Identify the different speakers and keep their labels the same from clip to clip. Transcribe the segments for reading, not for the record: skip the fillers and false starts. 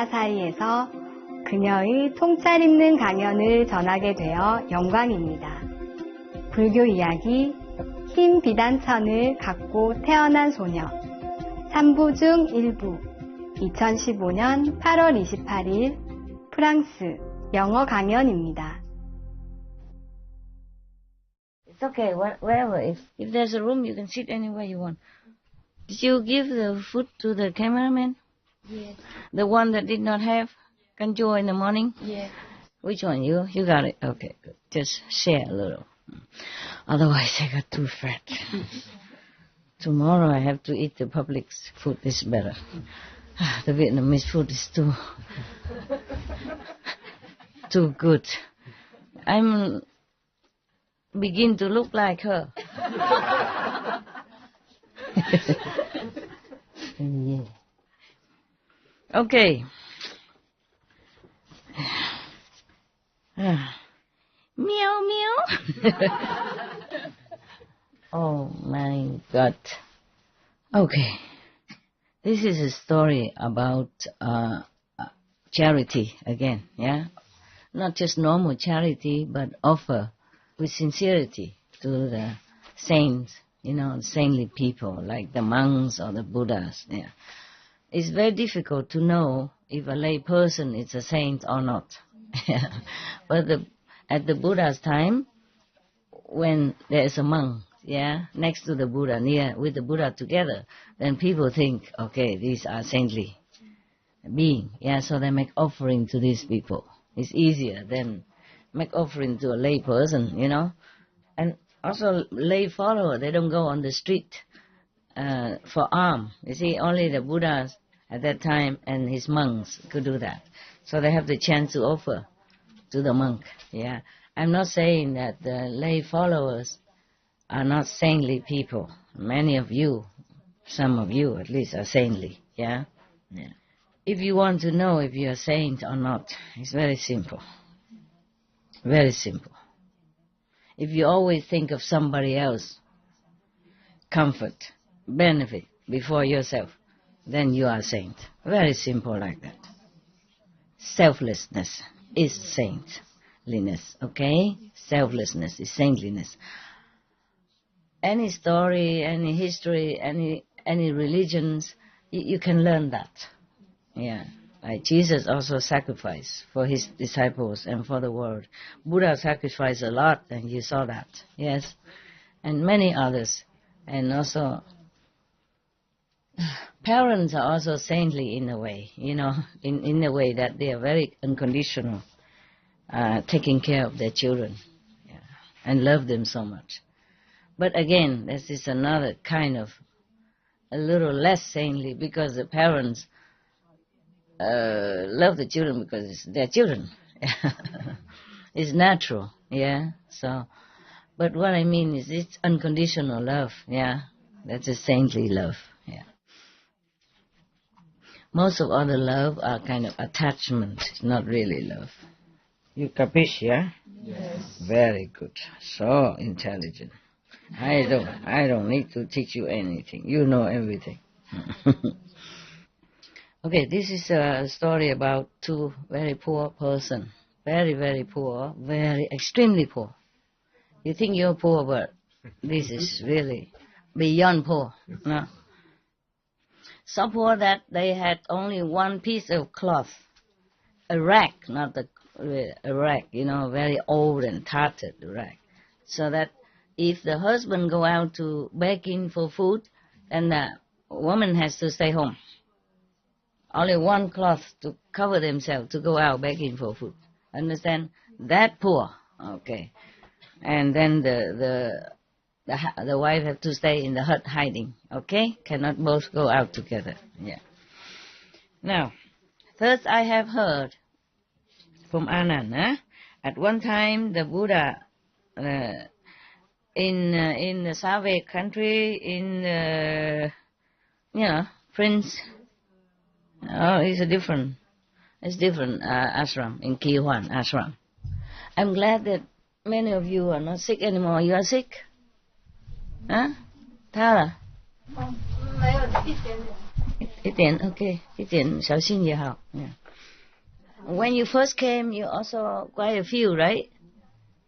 Speaker 1: 사이에서 그녀의 통찰 있는 강연을 전하게 되어 영광입니다. 불교 이야기 흰 비단천을 갖고 태어난 소녀 3부 중 1부 2015년 8월 28일 프랑스 영어 강연입니다.
Speaker 2: It's okay, wherever. If there's a room, you can sit anywhere you want. Did you give the food to the cameraman?
Speaker 1: Yes.
Speaker 2: The one that did not have Kanjo in the morning?
Speaker 1: Yes.
Speaker 2: Which one? You got it. Okay, good. Just share a little. Otherwise, I got too fat. Tomorrow I have to eat the public's food. It's better. The Vietnamese food is too good. I'm begin to look like her. Yeah. Okay. Meow meow. Oh my God. Okay. This is a story about charity again, yeah? Not just normal charity, but offer with sincerity to the saints, saintly people like the monks or the Buddhas. Yeah. It's very difficult to know if a lay person is a saint or not. But at the Buddha's time, when there is a monk, next to the Buddha, near with the Buddha together, then people think, okay, these are saintly beings. So they make offering to these people. It's easier than make offering to a lay person, And also lay follower, they don't go on the street for alms. You see, only the Buddhas at that time and his monks could do that. So they have the chance to offer to the monk. I'm not saying that the lay followers are not saintly people. Many of you, some of you at least, are saintly. If you want to know if you're a saint or not, it's very simple. Very simple. If you always think of somebody else, comfort, benefit before yourself, then you are a saint. Very simple like that. Selflessness is saintliness, okay? Selflessness is saintliness. Any story, any history, any religions, you can learn that. Like Jesus also sacrificed for his disciples and for the world. Buddha sacrificed a lot, and you saw that, yes. And many others. And also, parents are also saintly in a way, in a way that they are very unconditional, taking care of their children, and love them so much. But again, this is another kind of a little less saintly, because the parents love the children because it's their children. It's natural, So, but what I mean is it's unconditional love, That's a saintly love, Most of other love are kind of attachment, not really love. You capiche, Yes. Very good. So intelligent. I don't need to teach you anything. You know everything. Okay, this is a story about two very poor person. Very, very poor, very extremely poor. You think you're poor, but this is really beyond poor. No? So poor that they had only one piece of cloth, a rag, not a rag, very old and tattered rag. So that if the husband go out to begging for food, then the woman has to stay home. Only one cloth to cover themselves to go out begging for food. Understand? That poor. Okay. And then the wife have to stay in the hut hiding. Okay? Cannot both go out together. Now, first I have heard from Anand. At one time the Buddha in the Savage country, in Prince. Oh, it's different ashram, in Kiwan ashram. I'm glad that many of you are not sick anymore. You are sick? Huh? Tara?
Speaker 1: 没有，一点点。
Speaker 2: 一点 OK， 一点小心也好。When you first came, you also quite a few, right?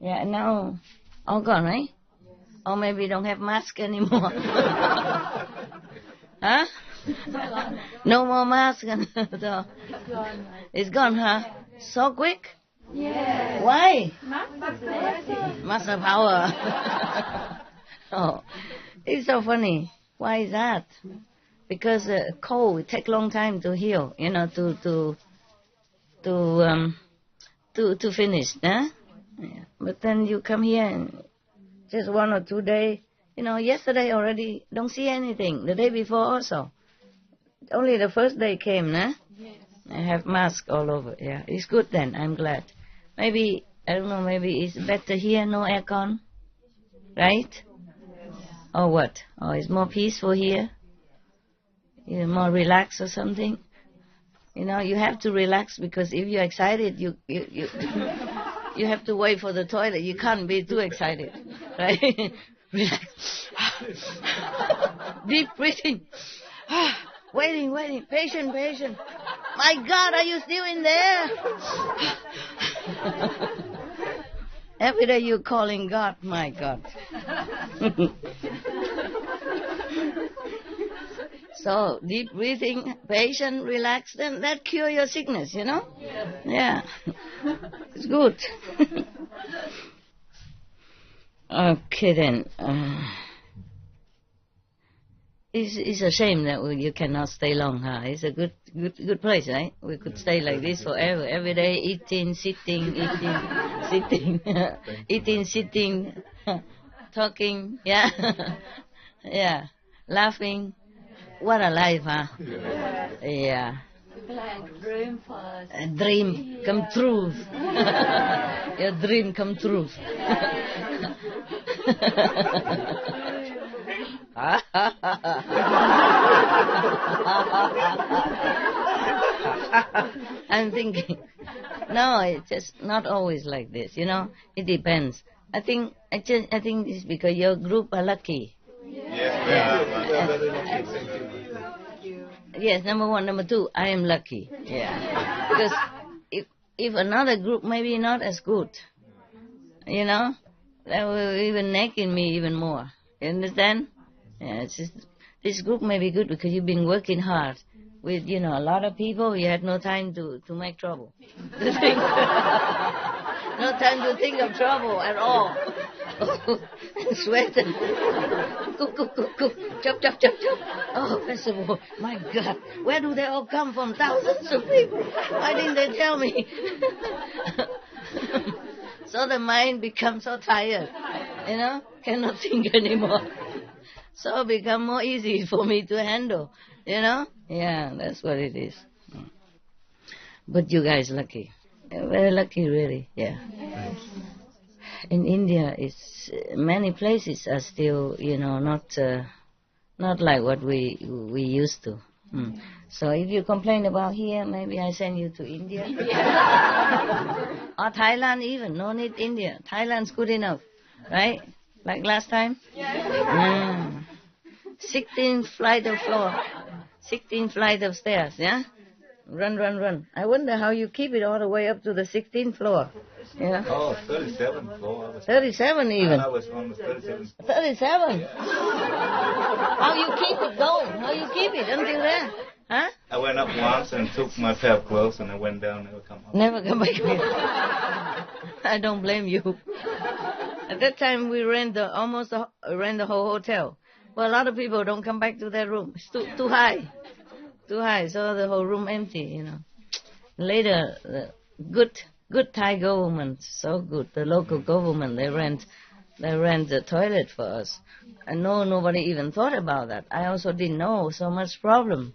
Speaker 2: Yeah, now all gone, right? Or maybe don't have mask anymore. Huh? No more mask. So, it's gone, huh? So quick?
Speaker 1: Yeah.
Speaker 2: Why?
Speaker 1: Muscle
Speaker 2: Muscle power. Oh, it's so funny. Why is that? Because cold take long time to heal. You know, to finish, huh? Yeah. But then you come here and just 1 or 2 days. You know, yesterday already don't see anything. The day before also. Only the first day came, nah?
Speaker 1: Yes.
Speaker 2: I have mask all over. Yeah, it's good then. I'm glad. Maybe, I don't know, maybe it's better here, no aircon. Right? Or what? Or it's more peaceful here? You're more relaxed or something? You know, you have to relax because if you're excited, you you have to wait for the toilet. You can't be too excited, right? Relax. Deep breathing. Waiting. Patient. My God, are you still in there? Every day you're calling God, my God. So, deep breathing, patient, relax, then that cure your sickness, you know? Yeah. It's good. Okay then. It's a shame that you cannot stay long, huh? It's a good place, right? We could stay like this forever. Every day eating, sitting, eating, sitting, talking, yeah, yeah, laughing. What a life, huh? Yeah.
Speaker 1: Like dream first.
Speaker 2: A dream come true. Your dream come true. I'm thinking, no, it's just not always like this, you know. It depends. I think it's because your group are lucky. Yes, number one. Number two, I am lucky. Yeah. Because if another group maybe not as good, you know, that will even nag me even more. You understand? Yeah, it's just, this group may be good because you've been working hard with, you know, a lot of people. You had no time to make trouble. No time to think of trouble at all. Sweating. Cook. Chop. Oh, festival. My God. Where do they all come from? Thousands of people. Why didn't they tell me? So the mind becomes so tired. You know? Cannot think anymore. So it become more easy for me to handle. You know? Yeah, that's what it is. But you guys lucky. Very lucky, really. Yeah. In India, it's many places are still, you know, not like what we used to. So if you complain about here, maybe I send you to India. Or Thailand even. No need India. Thailand's good enough, right? Like last time. 16 flight of floor, 16 flight of stairs. Yeah. Run. I wonder how you keep it all the way up to the 16th floor. Yeah.
Speaker 3: Oh, 37th floor.
Speaker 2: 37 even.
Speaker 3: I was on the 37th.
Speaker 2: 37? How you keep it going? How you keep it until there? Huh?
Speaker 3: I went up once and took my pair of clothes and I went down, never come up.
Speaker 2: Never come back here. I don't blame you. At that time we rent the whole hotel. Well, a lot of people don't come back to their room. It's too high. Too high, so the whole room empty, you know. Later, the good Thai government, so good. The local government, they rent the toilet for us. And nobody even thought about that. I also didn't know so much problem.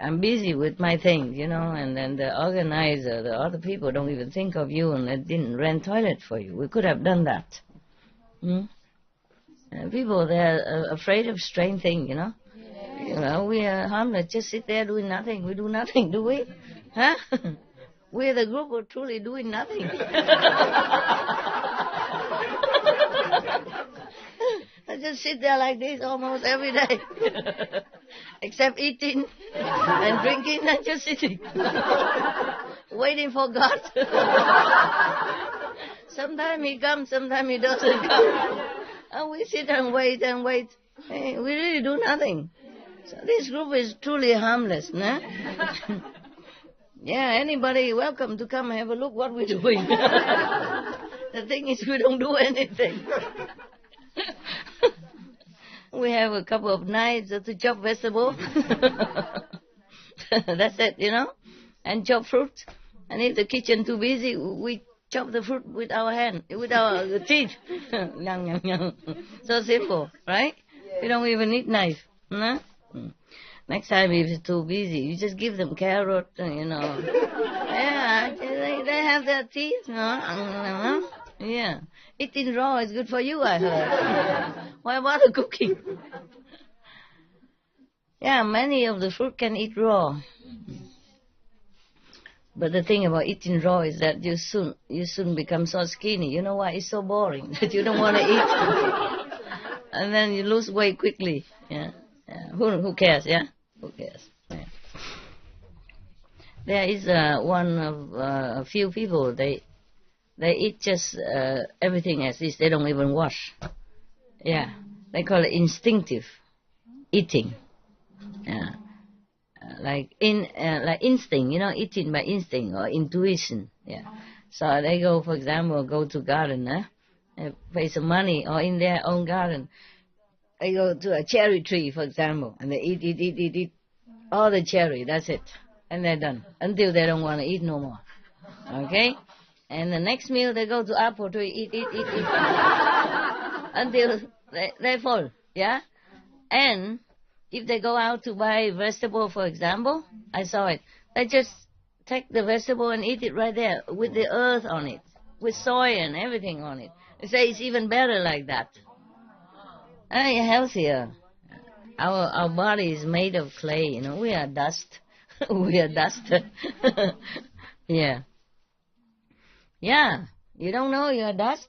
Speaker 2: I'm busy with my things, you know, and then the organizer, the other people don't even think of you and they didn't rent toilet for you. We could have done that. People, they're afraid of strange things, you know. You know, we are harmless, just sit there doing nothing. We do nothing, do we? Huh? We're the group who are truly doing nothing. I just sit there like this almost every day. Except eating and drinking and just sitting. waiting for God. Sometimes he comes, sometimes he doesn't come. And we sit and wait and wait. Hey, we really do nothing. So this group is truly harmless, no? Yeah, anybody welcome to come and have a look what we're doing. The thing is we don't do anything. We have a couple of knives to chop vegetable. That's it, and chop fruit. And if the kitchen too busy, we chop the fruit with our hand, with our teeth. So simple, right? We don't even need knife. No? Next time if it's too busy, you just give them carrot, Yeah, they have their teeth, Yeah. Eating raw is good for you, I heard. Why bother cooking? Yeah, many of the fruit can eat raw. But the thing about eating raw is that you soon become so skinny. You know why? It's so boring that you don't want to eat. And then you lose weight quickly. Yeah. Who cares? Yeah. Who cares? Yeah. There is one of a few people. They eat just everything as is. They don't even wash. Yeah. They call it instinctive eating. Yeah. Like instinct, eating by instinct or intuition. Yeah. So they go, for example, go to garden, pay some money, or in their own garden, they go to a cherry tree, for example, and they eat all the cherry. That's it, and they're done until they don't want to eat no more. Okay. And the next meal they go to apple tree, eat until they fall. Yeah. And if they go out to buy vegetable, for example, I saw it. They just take the vegetable and eat it right there with the earth on it, with soil and everything on it. They say it's even better like that. And healthier. Our body is made of clay. We are dust. We are dust. Yeah. Yeah. You don't know you are dust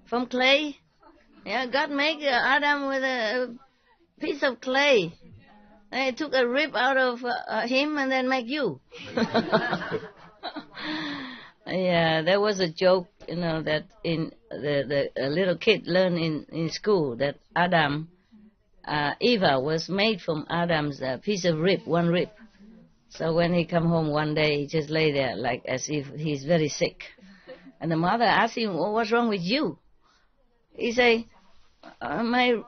Speaker 2: from clay? Yeah. God made Adam with a piece of clay. They took a rib out of him and then make you. Yeah, there was a joke, that in the little kid learned in school that Eva was made from Adam's piece of rib, one rib. So when he come home one day, he just lay there like as if he's very sick. And the mother asked him, well, what's wrong with you? He say, my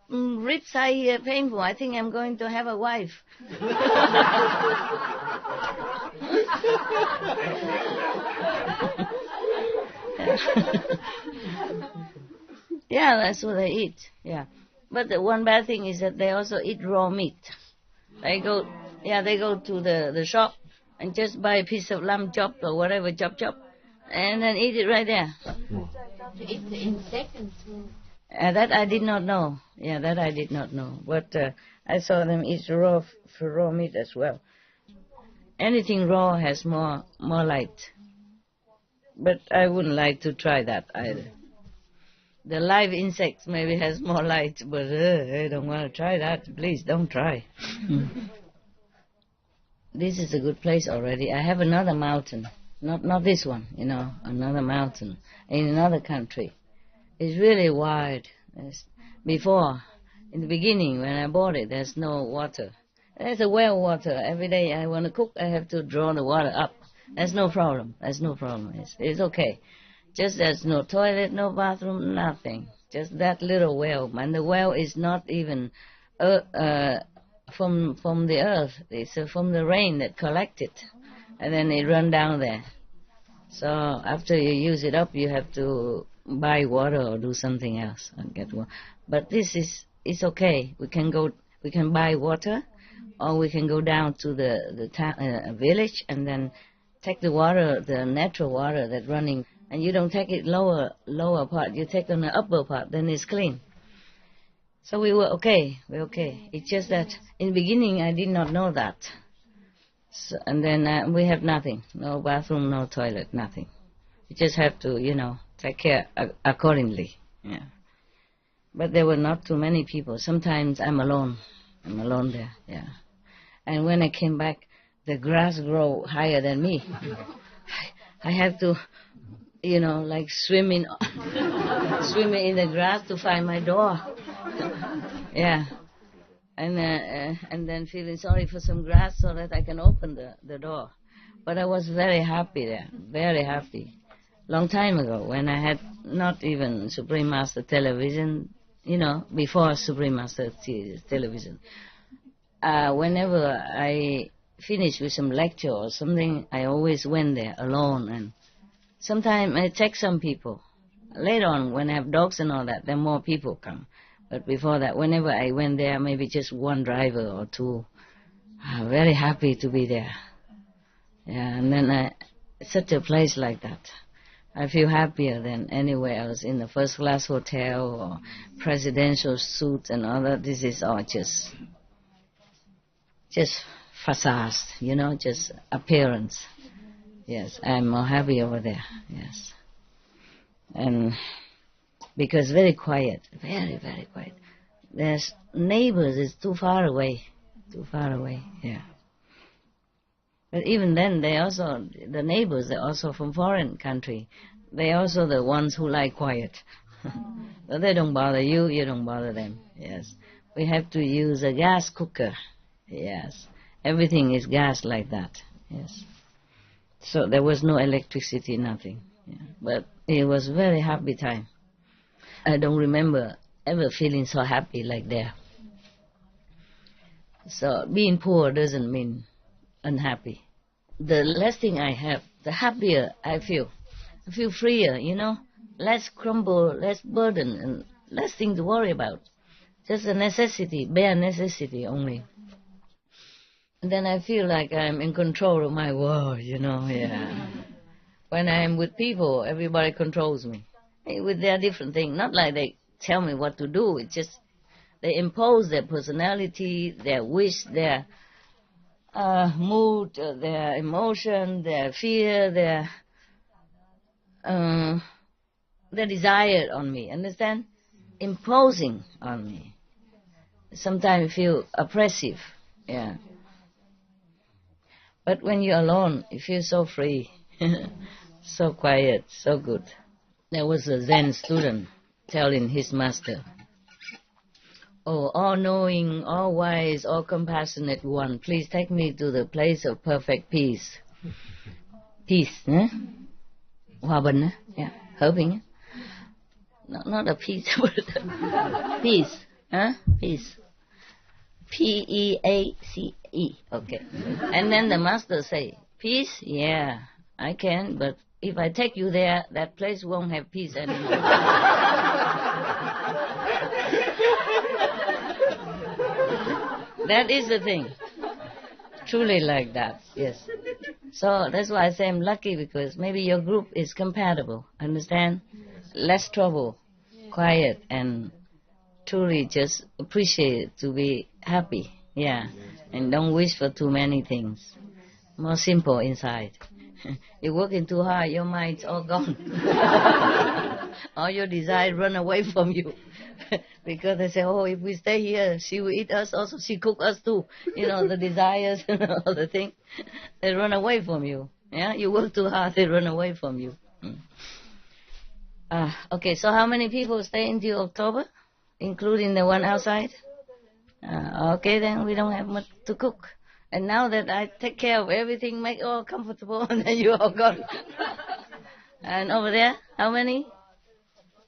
Speaker 2: ribs are here painful. I think I'm going to have a wife. Yeah, that's what they eat. Yeah, but the one bad thing is that they also eat raw meat. They go to the shop and just buy a piece of lamb chopped or whatever chop, and then eat it right there.
Speaker 1: To eat the insect and
Speaker 2: That I did not know. Yeah, that I did not know. But I saw them eat raw meat as well. Anything raw has more light. But I wouldn't like to try that either. The live insects maybe has more light, but I don't want to try that. Please don't try. This is a good place already. I have another mountain. Not this one, another mountain in another country. It's really wide. Before, in the beginning, when I bought it, there's no water. There's a well water. Every day I want to cook, I have to draw the water up. There's no problem. It's okay. Just there's no toilet, no bathroom, nothing. Just that little well. And the well is not even from the earth. It's from the rain that collected. And then it run down there. So after you use it up, you have to buy water or do something else and get water. But it's okay. We can buy water, or we can go down to the town, village, and then take the water, the natural water that's running, and you don't take it lower part. You take on the upper part, then it's clean. So we were okay. We're okay. It's just that in the beginning I did not know that. So, and then we have nothing. No bathroom, no toilet, nothing. You just have to, take care accordingly. Yeah. But there were not too many people. Sometimes I'm alone. I'm alone there, yeah. And when I came back, the grass grow higher than me. I have to, like swimming in the grass to find my door. Yeah. And then feeling sorry for some grass so that I can open the door. But I was very happy there, very happy. Long time ago, when I had not even Supreme Master television, before Supreme Master television. Whenever I finished with some lecture or something, I always went there alone. And sometimes I take some people. Later on, when I have dogs and all that, then more people come. But before that, whenever I went there, maybe just one driver or two. Very happy to be there. Yeah, and then such a place like that, I feel happier than anywhere else in the first-class hotel or presidential suite and all that. This is all just facade, just appearance. Yes, I'm more happy over there, yes. And because very quiet, very, very quiet. There's neighbors, it's too far away, yeah. But even then, the neighbors, they're also from foreign country. They're also the ones who like quiet. But they don't bother you, you don't bother them, yes. We have to use a gas cooker, yes. Everything is gas like that, yes. So there was no electricity, nothing. Yeah. But it was very happy time. I don't remember ever feeling so happy like there. So being poor doesn't mean unhappy. The less thing I have, the happier I feel. I feel freer, less crumble, less burden, and less thing to worry about. Just a necessity, bare necessity only. And then I feel like I'm in control of my world, yeah. When I'm with people, everybody controls me. With their different things, not like they tell me what to do, it's just they impose their personality, their wish, their mood, their emotion, their fear, their desire on me, understand? Imposing on me. Sometimes I feel oppressive, yeah. But when you're alone, you feel so free, so quiet, so good. There was a Zen student telling his master, "Oh, all-knowing, all-wise, all-compassionate one, please take me to the place of perfect peace." Peace, eh? Hòa bình, eh? Yeah, hòa bình. Not a peace, but peace, huh? Peace. P-E-A-C-E, okay. And then the master say, "Peace? Yeah, I can, but if I take you there, that place won't have peace anymore." That is the thing. Truly like that, yes. So that's why I say I'm lucky, because maybe your group is compatible, understand? Less trouble, quiet, and truly just appreciate to be happy, yeah. And don't wish for too many things. More simple inside. You're working too hard, your mind's all gone. All your desire run away from you. Because they say, "Oh, if we stay here, she will eat us, also she cook us too." The desires and all the things, they run away from you. Yeah, you work too hard, they run away from you. Okay, so how many people stay until October, including the one outside? Okay, then we don't have much to cook. And now that I take care of everything, make it all comfortable, and then you all gone. And over there, how many?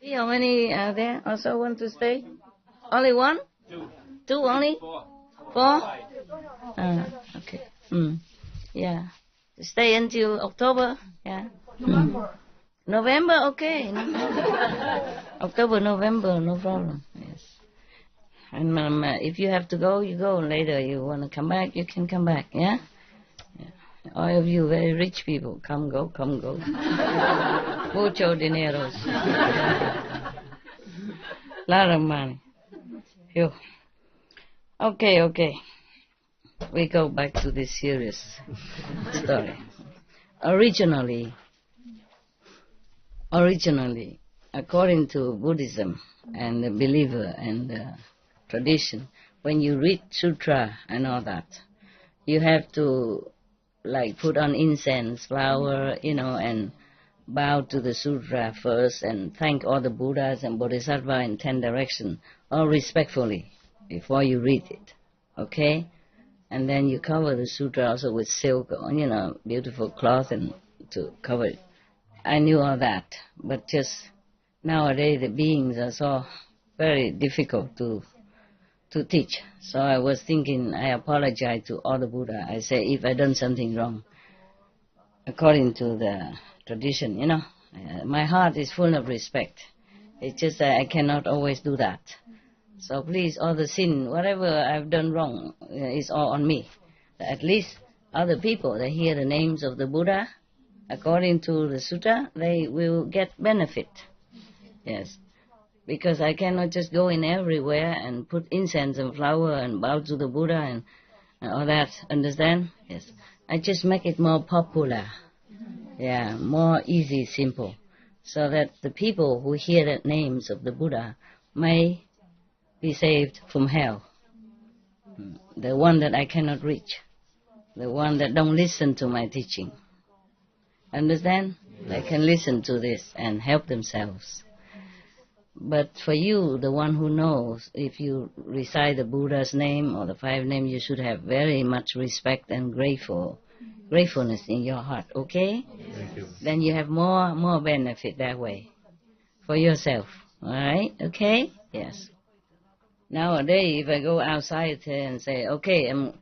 Speaker 2: How many are there also want to stay? Only one? Two only? Four? Okay. Yeah. Stay until October? Yeah. November, okay. October, November, no problem. Yes. And if you have to go, you go. Later, you want to come back, you can come back. Yeah. All of you very rich people, come go. Mucho dinero. Lot of money. Phew. Okay. We go back to this serious story. Originally, according to Buddhism and the believer and the tradition, when you read sutra and all that, you have to like put on incense, flower, and bow to the sutra first and thank all the Buddhas and Bodhisattva in 10 directions, all respectfully, before you read it, okay? And then you cover the sutra also with silk, beautiful cloth and to cover it. I knew all that, but just nowadays the beings are so very difficult to teach. So I was thinking, I apologize to all the Buddha. I say, if I done something wrong, according to the tradition, my heart is full of respect. It's just that I cannot always do that. So please, all the sin, whatever I've done wrong, is all on me. At least other people, they hear the names of the Buddha, according to the sutta, they will get benefit. Yes. Because I cannot just go in everywhere and put incense and flower and bow to the Buddha and all that. Understand? Yes. I just make it more popular. Yeah, more easy, simple. So that the people who hear the names of the Buddha may be saved from hell. The one that I cannot reach. The one that don't listen to my teaching. Understand? They can listen to this and help themselves. But for you, the one who knows, if you recite the Buddha's name or the 5 names, you should have very much respect and gratefulness in your heart, okay?
Speaker 3: Thank you.
Speaker 2: Then you have more benefit that way for yourself, all right? Okay? Yes. Nowadays, if I go outside and say, okay, I'm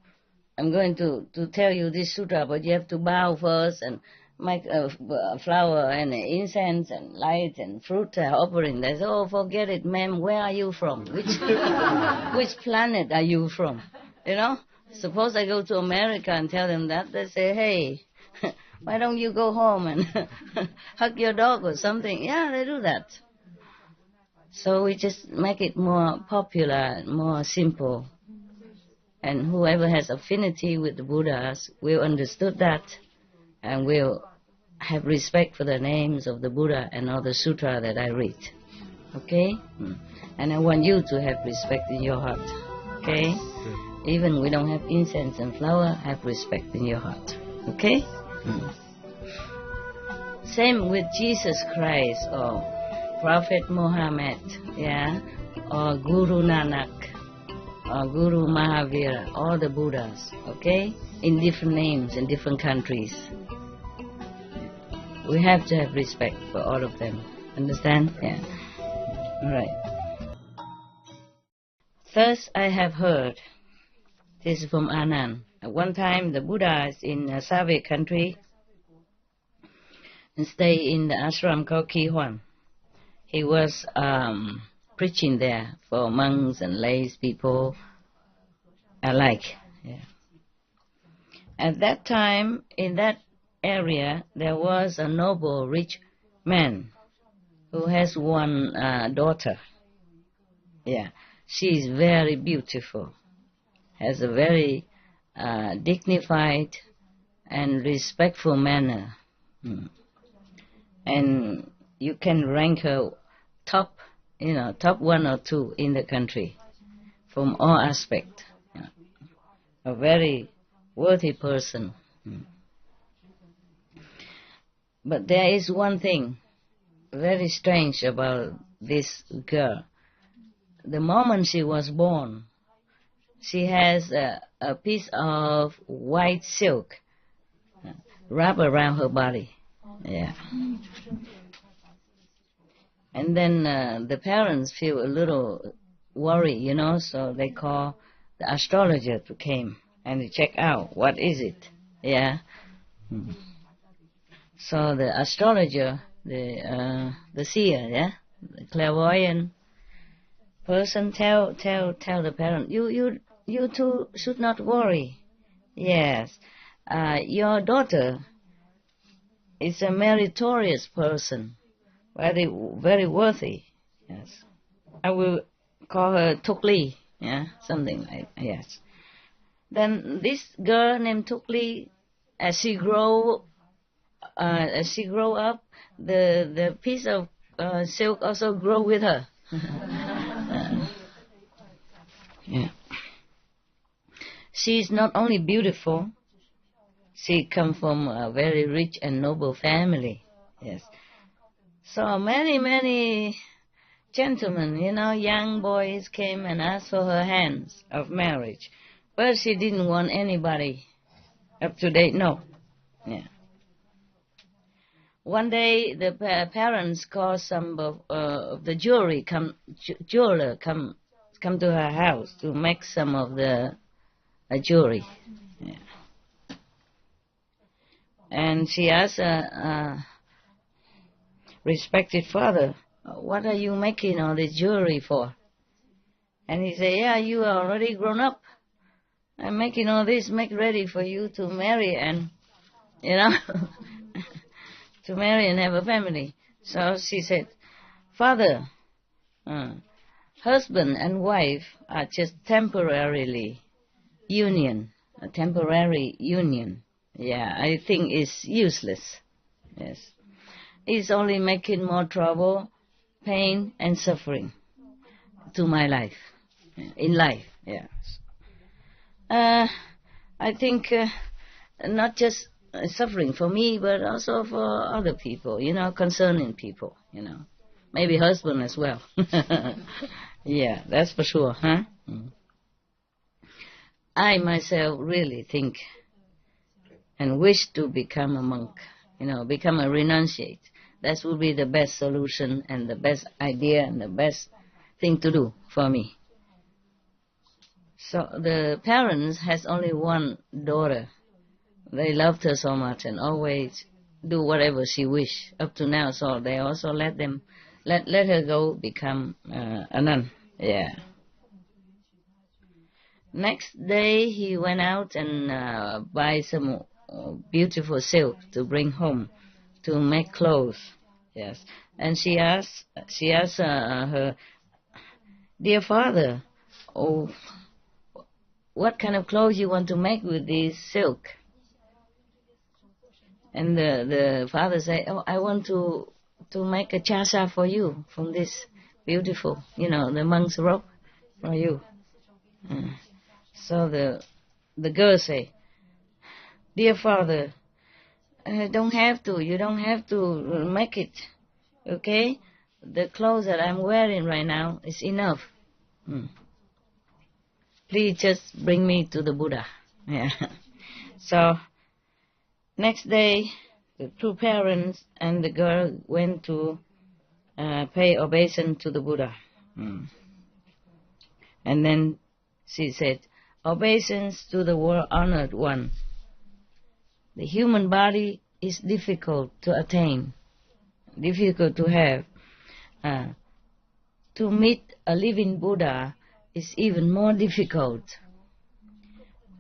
Speaker 2: going to tell you this sutra, but you have to bow first and make a flower and incense and light and fruit offering. They say, oh, forget it, ma'am. Where are you from? Which planet are you from? Suppose I go to America and tell them that. They say, hey, why don't you go home and hug your dog or something? Yeah, they do that. So we just make it more popular, more simple. And whoever has affinity with the Buddhas will understood that and will have respect for the names of the Buddha and all the sutra that I read. Okay? And I want you to have respect in your heart. Okay? Even we don't have incense and flower, have respect in your heart. Okay? Same with Jesus Christ or Prophet Muhammad, yeah? Or Guru Nanak, or Guru Mahavira, all the Buddhas, okay? In different names, in different countries. We have to have respect for all of them. Understand? Yeah. All right. First, I have heard, this is from Anand. At one time, the Buddha is in a Savage country and stay in the ashram called Kihuan. He was preaching there for monks and lay people alike. Yeah. At that time, in that area, there was a noble, rich man who has one daughter. Yeah, she is very beautiful, has a very dignified and respectful manner. And you can rank her top 1 or 2 in the country from all aspects. Yeah. A very worthy person. But there is one thing very strange about this girl. The moment she was born, she has a piece of white silk wrapped around her body. Yeah. And then the parents feel a little worried, so they call the astrologer to come and to check out what is it. Yeah. So the astrologer, the seer, yeah, the clairvoyant person tell the parent, you two should not worry. Yes, your daughter is a meritorious person, very very worthy. Yes, I will call her Tukli. Yeah, something like yes. Then this girl named Tukli, as she grow up, the piece of silk also grow with her. Yeah. She is not only beautiful, She come from a very rich and noble family. Yes. So many gentlemen, young boys came and asked for her hands of marriage. But she didn't want anybody up to date, no. Yeah. One day the parents called some of the jeweler come to her house to make some of the jewelry. Yeah. And she asked respected father, what are you making all this jewelry for? And he said, yeah, you are already grown up. I'm making all this, make ready for you to marry and, to marry and have a family. So she said, Father, husband and wife are just a temporary union. Yeah, I think it's useless. Yes. It's only making more trouble, pain, and suffering to my life, in life, yes. I think not just suffering for me, but also for other people, concerning people, Maybe husband as well. Yeah, that's for sure, huh? Mm. I myself really think and wish to become a monk, become a renunciate. That would be the best solution and the best idea and the best thing to do for me. So the parents has only one daughter. They loved her so much and always do whatever she wish up to now. So they also let her go become a nun. Yeah. Next day he went out and buy some beautiful silk to bring home to make clothes. Yes. And she asked her, dear father, what kind of clothes you want to make with this silk? And the father said, I want to make a chasa for you from this beautiful, the monk's robe for you. So the girl say, dear father, you don't have to make it, okay? The clothes that I'm wearing right now is enough. Please just bring me to the Buddha. Yeah. So next day, the two parents and the girl went to pay obeisance to the Buddha. And then she said, obeisance to the world-honored one. The human body is difficult to attain, difficult to have. To meet a living Buddha is even more difficult.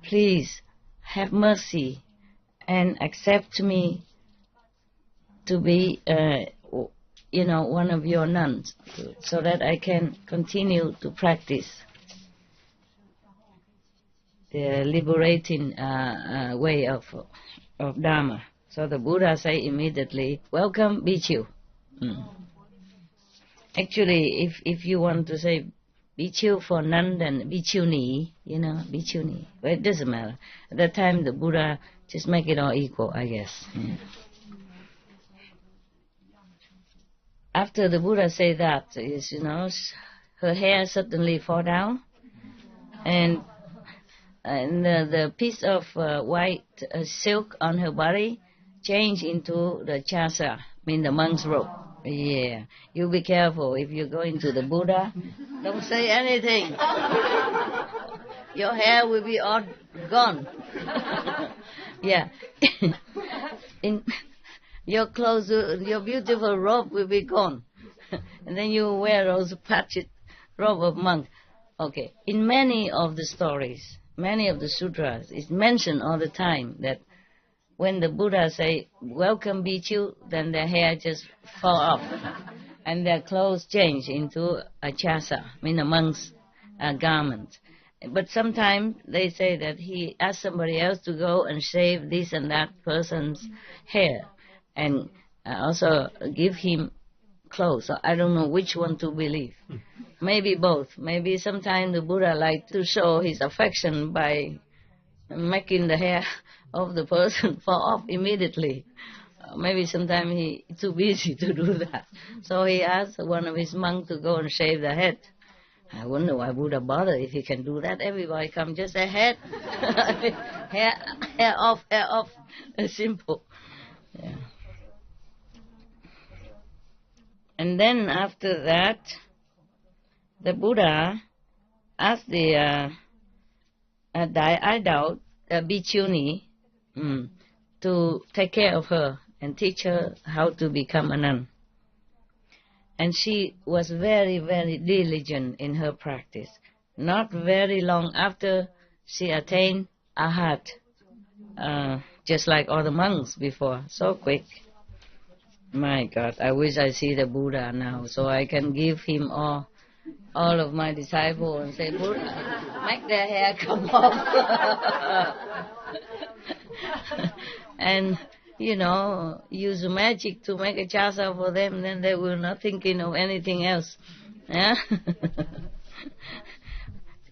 Speaker 2: Please have mercy and accept me to be, one of your nuns, so that I can continue to practice the liberating way of Dharma. So the Buddha say immediately, welcome, Bhikkhu. Actually, if you want to say Bhikkhu for nun, then Bhikkhuni, Bhikkhuni. But it doesn't matter. At that time, the Buddha just make it all equal, I guess. After the Buddha say that, her hair suddenly fall down, and the piece of white silk on her body changed into the chasa, the monk's robe. Yeah, you be careful if you go into the Buddha. Don't say anything. Your hair will be all gone. Yeah. Your clothes, your beautiful robe will be gone. And then you wear those patched robe of monk. Okay. In many of the stories, many of the sutras, it's mentioned all the time that when the Buddha say, welcome Bhikkhu, then their hair just fall off. And their clothes change into a chasa, a monk's garment. But sometimes they say that he asked somebody else to go and shave this and that person's hair and also give him clothes. So I don't know which one to believe. Maybe both. Maybe sometimes the Buddha liked to show his affection by making the hair of the person fall off immediately. Maybe sometime he too busy to do that. So he asked one of his monks to go and shave the head. I wonder why Buddha bother if he can do that. Everybody come just a head, hair off. Simple. Yeah. And then after that, the Buddha asked the idol, Bhikkhuni, to take care of her and teach her how to become a nun. And she was very, very diligent in her practice. Not very long after, she attained Arhat, just like all the monks before, so quick. My God, I wish I see the Buddha now, so I can give him all of my disciples and say, Buddha, make their hair come off. And, use magic to make a chasa for them, then they will not thinking of anything else. Yeah?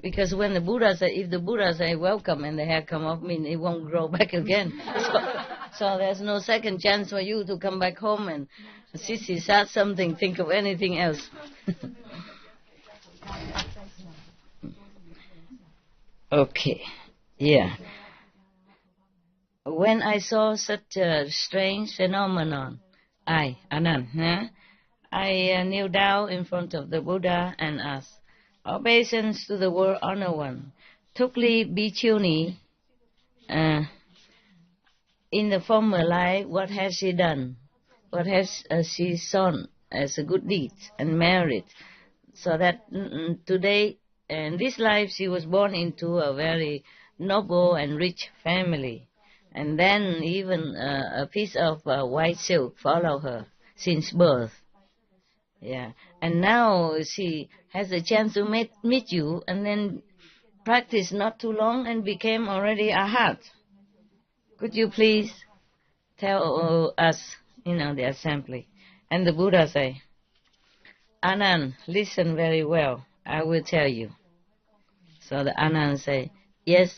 Speaker 2: Because when if the Buddha say welcome and the hair come off, it won't grow back again. So there's no second chance for you to come back home and Sissy said something, think of anything else. Okay, yeah. When I saw such a strange phenomenon, I kneel down in front of the Buddha and asked, obeisance to the World Honored One, Tukli Bhikkhuni, in the former life, what has she done? What has she shown as a good deed and merit? So that today, in this life, she was born into a very noble and rich family. And then even a piece of white silk followed her since birth. Yeah. And now she has a chance to meet you and then practice not too long and became already a heart. Could you please tell us, the assembly? And the Buddha say, Anand, listen very well. I will tell you. So the Anand say, yes,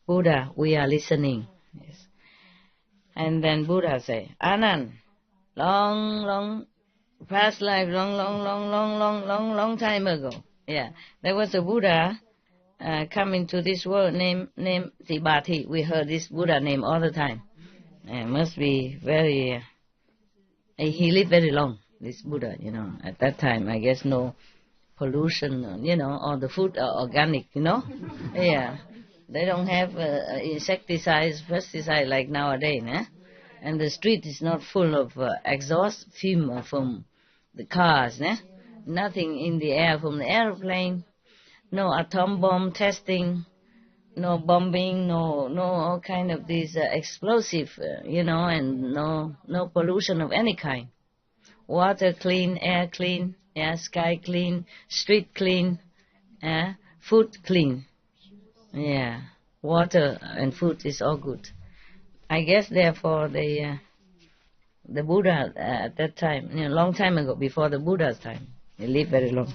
Speaker 2: Buddha, we are listening. Yes. And then Buddha say, Anand, long past life, long time ago. Yeah, there was a Buddha coming to this world named Tibati. We heard this Buddha name all the time. Must be very. He lived very long. This Buddha, at that time, I guess no pollution, all the food are organic, Yeah. They don't have insecticides, pesticides like nowadays, And the street is not full of exhaust fume from the cars, Nothing in the air from the airplane, no atom bomb testing, no bombing, no all kind of these explosive, and no pollution of any kind. Water clean, air clean, sky clean, street clean, food clean. Yeah, water and food is all good. I guess therefore the Buddha at that time, a long time ago, before the Buddha's time, he lived very long.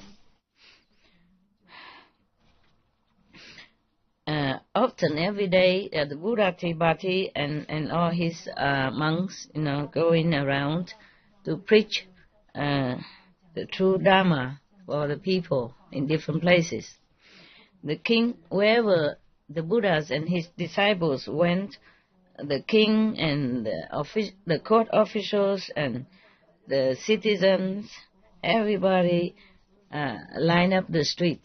Speaker 2: Often every day, the Buddha Tibati and all his monks, going around to preach the true Dharma for the people in different places. The king, wherever the Buddhas and his disciples went, the king and the court officials and the citizens, everybody line up the street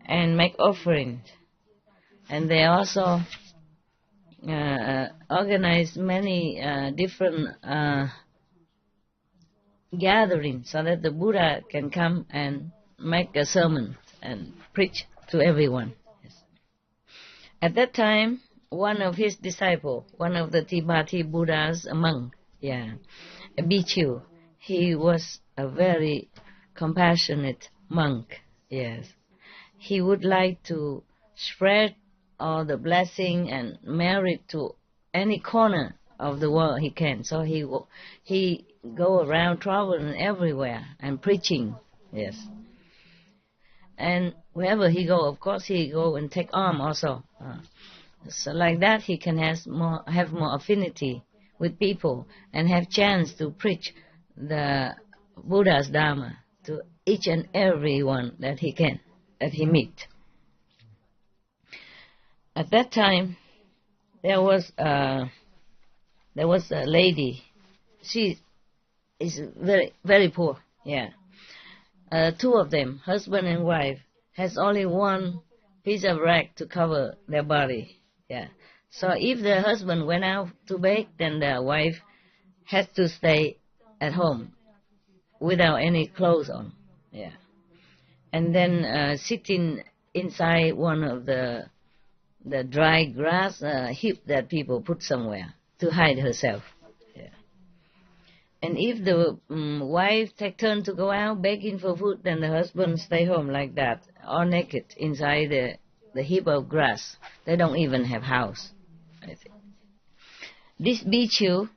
Speaker 2: and make offerings. And they also organize many different gatherings so that the Buddha can come and make a sermon and preach to everyone. Yes. At that time, one of his disciples, one of the Tibati Buddhas, a monk, a bhikkhu, he was a very compassionate monk, yes. He would like to spread all the blessing and merit to any corner of the world he can. So he go around traveling everywhere and preaching, yes. And wherever he go, of course he go and take alms also. So like that he can have more affinity with people and have chance to preach the Buddha's Dharma to each and every one that he meet. At that time, there was a lady. She is very, very poor. Yeah. Two of them, husband and wife, has only one piece of rag to cover their body. Yeah. So if the husband went out to bake, then the wife has to stay at home without any clothes on. Yeah. And then sitting inside one of the dry grass heap that people put somewhere to hide herself. Yeah. And if the wife take turn to go out begging for food, then the husband stay home like that, all naked inside the heap of grass. They don't even have house, I think. This Bhikkhu,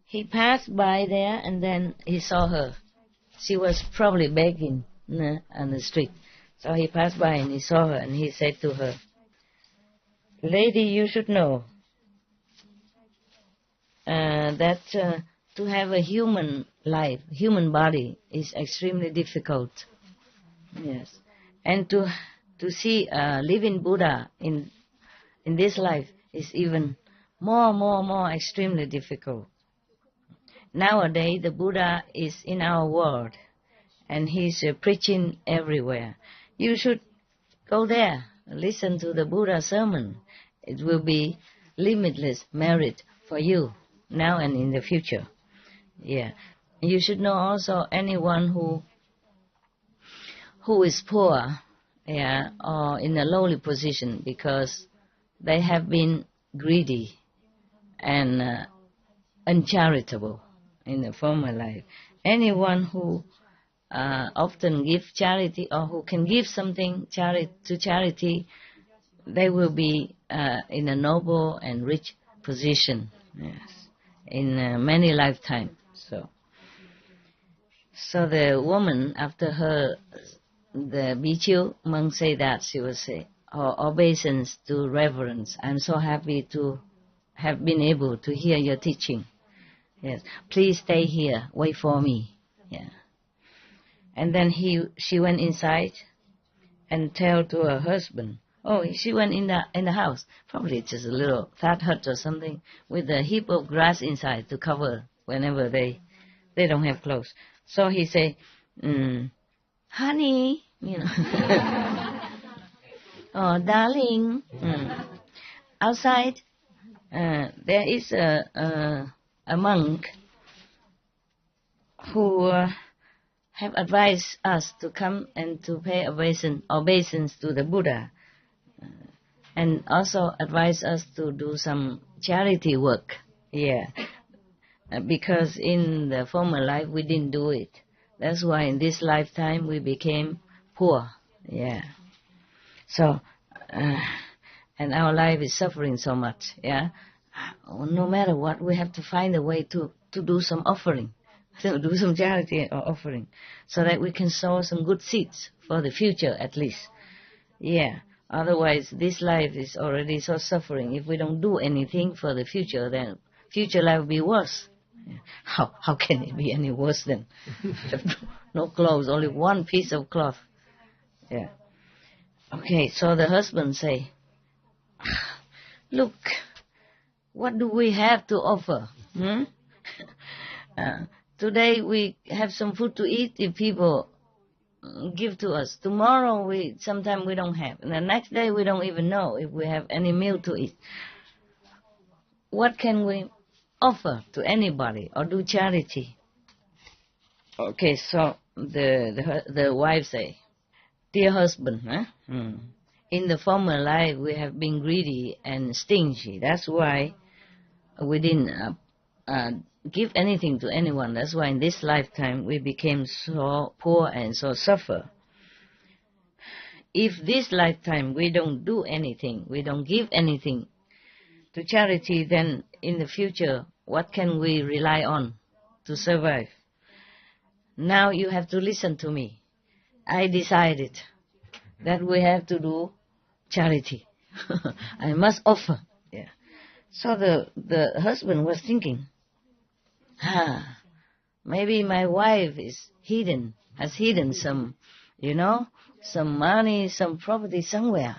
Speaker 2: he passed by there and then he saw her. She was probably begging on the street. So he passed by and he saw her and he said to her, "Lady, you should know that to have a human life, human body, is extremely difficult. Yes, and to see a living Buddha in this life is even more extremely difficult. Nowadays, the Buddha is in our world, and he's preaching everywhere. You should go there, listen to the Buddha sermon. It will be limitless merit for you now and in the future. Yeah, you should know also anyone who is poor, yeah, or in a lowly position because they have been greedy and uncharitable in the former life. Anyone who often give charity or who can give something to charity, they will be in a noble and rich position, yes, in many lifetimes. So the woman, after the Bhikkhu monk say that, she will say, obeisance to reverence. I'm so happy to have been able to hear your teaching. Yes, please stay here, wait for me. Yeah. And then she went inside and tell to her husband. Oh, she went in the house, probably just a little thatch hut or something, with a heap of grass inside to cover whenever they don't have clothes. So he say, honey, oh, darling, outside there is a monk who have advised us to come and to pay obeisance to the Buddha, and also advised us to do some charity work. Yeah, because in the former life we didn't do it. That's why in this lifetime we became poor. Yeah. So, and our life is suffering so much. Yeah. No matter what, we have to find a way to do some offering, to do some charity or offering, so that we can sow some good seeds for the future at least. Yeah. Otherwise, this life is already so suffering. If we don't do anything for the future, then future life will be worse. Yeah. How can it be any worse than no clothes, only one piece of cloth? Yeah. Okay, so the husband say, look, what do we have to offer? Today we have some food to eat if people give to us. Tomorrow sometimes we don't have. And the next day we don't even know if we have any meal to eat. What can we offer to anybody or do charity? Okay, so the wife say, dear husband, in the former life we have been greedy and stingy. That's why we didn't give anything to anyone. That's why in this lifetime we became so poor and so suffer. If this lifetime we don't do anything, we don't give anything to charity, then in the future, what can we rely on to survive? Now you have to listen to me. I decided that we have to do charity. I must offer. Yeah. So the husband was thinking, maybe my wife has hidden some, some money, some property somewhere.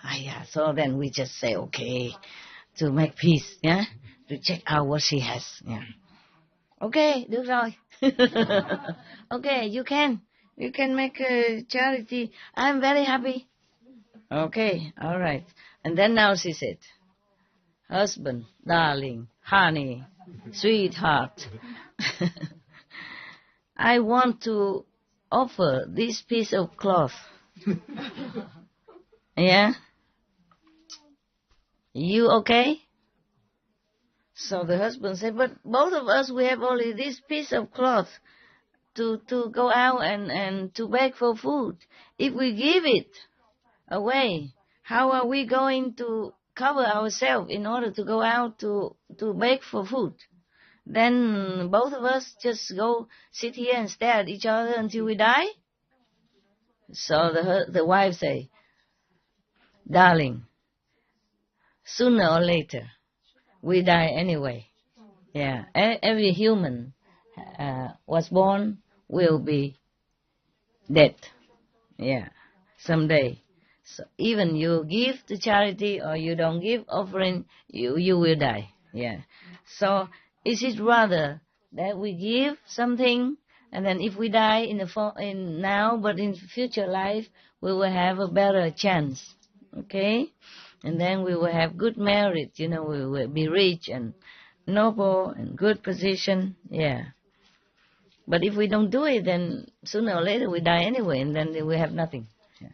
Speaker 2: So then we just say, okay, to make peace, yeah, to check out what she has, yeah. Okay, được rồi. Okay, you can make a charity. I'm very happy. Okay, all right. And then now she said, husband, darling, honey, sweetheart, I want to offer this piece of cloth. Yeah? You okay? So the husband said, but both of us, we have only this piece of cloth to go out and to beg for food. If we give it away, how are we going to cover ourselves in order to go out to beg for food? Then both of us just go sit here and stare at each other until we die? So the wife say, darling, sooner or later, we die anyway. Yeah, every human was born will be dead. Yeah, someday. So even you give to charity or you don't give offering, you will die. Yeah. So is it rather that we give something and then if we die in now, but in future life we will have a better chance. Okay? And then we will have good merit, we will be rich and noble and good position, yeah. But if we don't do it, then sooner or later we die anyway, and then we have nothing. Yeah.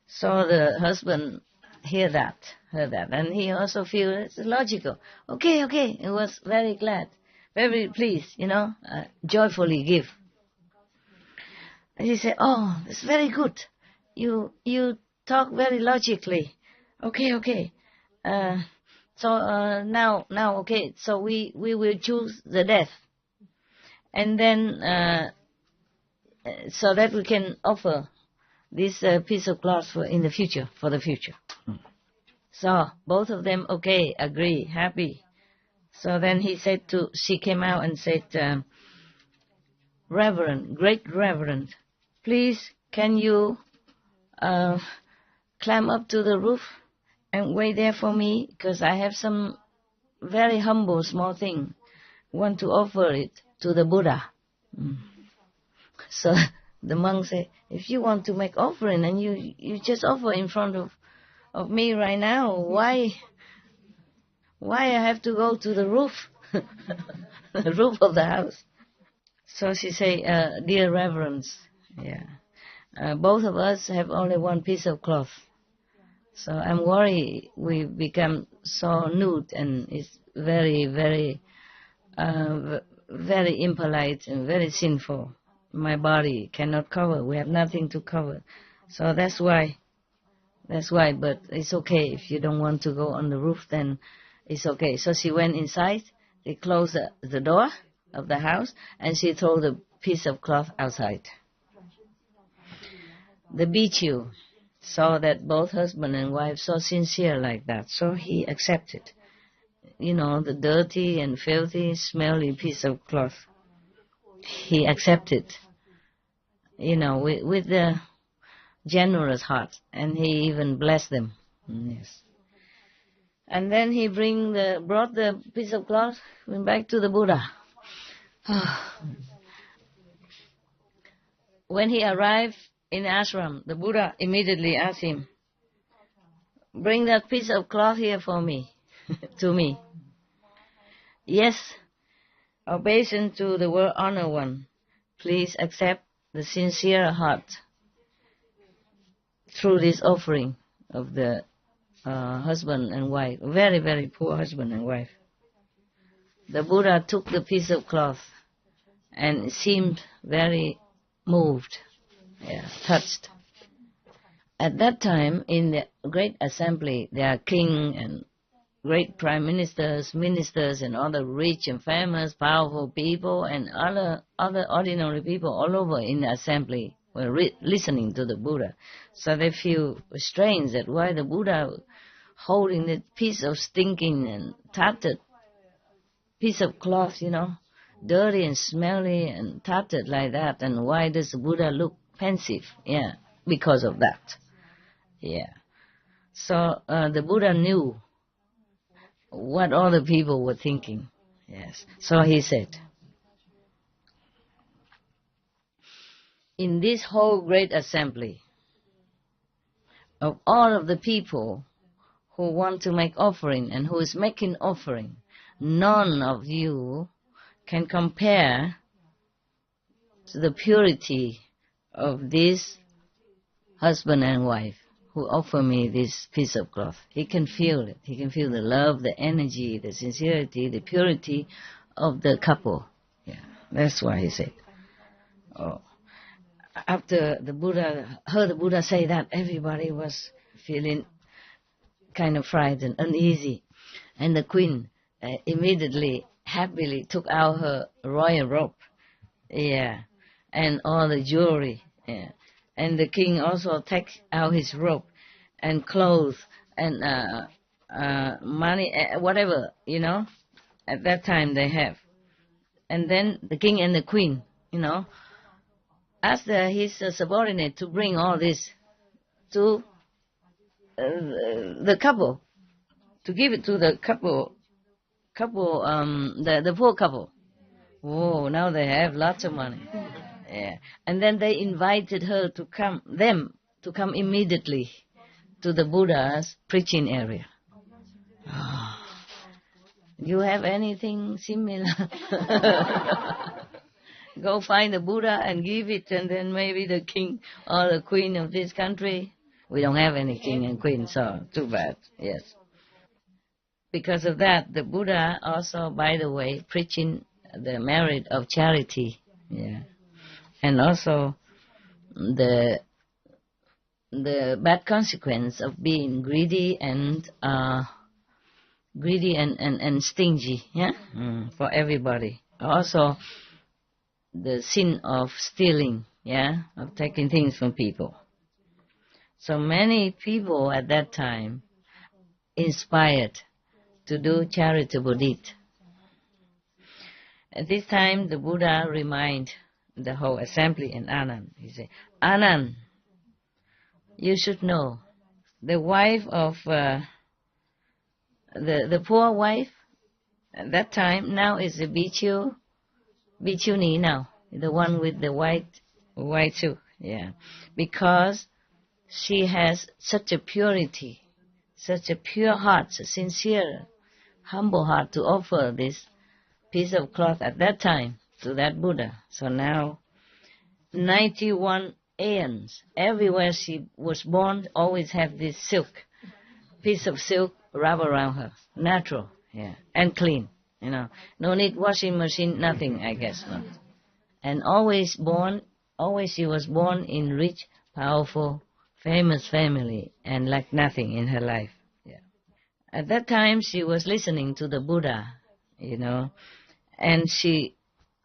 Speaker 2: So the husband heard that, and he also feels it's logical. Okay, he was very glad, very pleased, joyfully give. And he said, oh, it's very good. You talk very logically. Okay. So now, okay. So we will choose the death, and then so that we can offer this piece of cloth for the future. So both of them, okay, agree, happy. So then she came out and said, Reverend, great Reverend, please can you climb up to the roof and wait there for me, because I have some very humble small thing. Want to offer it to the Buddha. So the monk said, if you want to make offering and you just offer in front of me right now, why I have to go to the roof, the roof of the house? So she say, dear Reverends, both of us have only one piece of cloth. So I'm worried we become so nude and it's very, very, very impolite and very sinful. My body cannot cover. We have nothing to cover. So that's why. But it's okay. If you don't want to go on the roof, then it's okay. So she went inside. They closed the door of the house and she threw the piece of cloth outside. The Bhikkhu saw that both husband and wife so sincere like that, so he accepted, the dirty and filthy, smelly piece of cloth. He accepted, with the generous heart, and he even blessed them. Yes. And then he brought the piece of cloth, went back to the Buddha. When he arrived in ashram, the Buddha immediately asked him, bring that piece of cloth here for me, to me. Yes, obeisance to the world honor one. Please accept the sincere heart through this offering of the husband and wife, very, very poor husband and wife. The Buddha took the piece of cloth and seemed very moved. Touched. At that time, in the great assembly, there are king and great prime ministers, and other rich and famous, powerful people, and other ordinary people all over in the assembly. were listening to the Buddha. So they feel strange that why the Buddha holding that piece of stinking and tattered piece of cloth, dirty and smelly and tattered like that, and why does the Buddha look pensive? Yeah, because of that. Yeah. So the Buddha knew what all the people were thinking. Yes. So he said, in this whole great assembly of all of the people who want to make offering and who is making offering, none of you can compare to the purity of this husband and wife who offer me this piece of cloth. He can feel it. He can feel the love, the energy, the sincerity, the purity of the couple. Yeah, that's why he said. Oh. After the Buddha heard the Buddha say that, everybody was feeling kind of frightened, uneasy, and the queen immediately, happily took out her royal robe, yeah, and all the jewelry, yeah, and the king also took out his robe and clothes and money, whatever at that time they have, and then the king and the queen, asked his subordinate to bring all this to the couple, to give it to the couple, the poor couple. Oh, now they have lots of money. Yeah. And then they invited her to come immediately to the Buddha's preaching area. Oh. You have anything similar? Go find the Buddha and give it, and then maybe the king or the queen of this country. We don't have any king and queen, so too bad. Yes. Because of that, the Buddha also, by the way, preaching the merit of charity, yeah, and also the bad consequence of being greedy and stingy, yeah, for everybody. Also, the sin of stealing, yeah, of taking things from people. So many people at that time inspired to do charitable deed. At this time, the Buddha reminded the whole assembly and Anand. He said, Anand, you should know, the wife of the poor wife at that time now is a bhikkhuni now, the one with the white suit, yeah, because she has such a purity, such a pure heart, a sincere, humble heart to offer this piece of cloth at that time to that Buddha. So now, 91 aeons, everywhere she was born, always have this piece of silk wrapped around her, natural, yeah, and clean, no need washing machine, nothing, I guess not. And always she was born in rich, powerful, famous family, and lacked nothing in her life. Yeah. At that time, she was listening to the Buddha, and she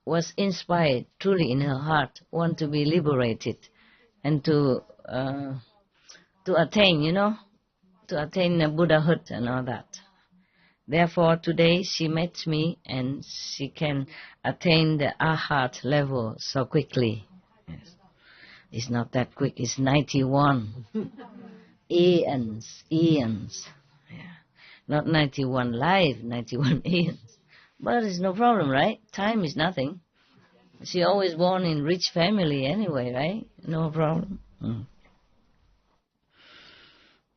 Speaker 2: was inspired truly in her heart, want to be liberated, and to attain, to attain Buddhahood and all that. Therefore, today she met me, and she can attain the Arhat level so quickly. Yes. It's not that quick. It's 91 eons. Yeah. Not 91 life, 91 eons. But it's no problem, right? Time is nothing. She always born in rich family anyway, right? No problem.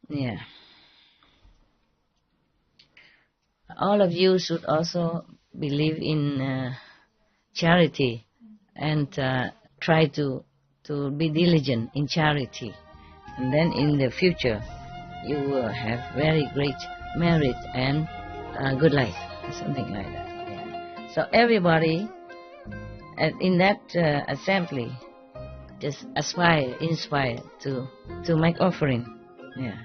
Speaker 2: Yeah. All of you should also believe in charity and try to be diligent in charity. And then in the future, you will have very great merit and good life, something like that. Yeah. So everybody in that assembly just inspire to make offering. Yeah.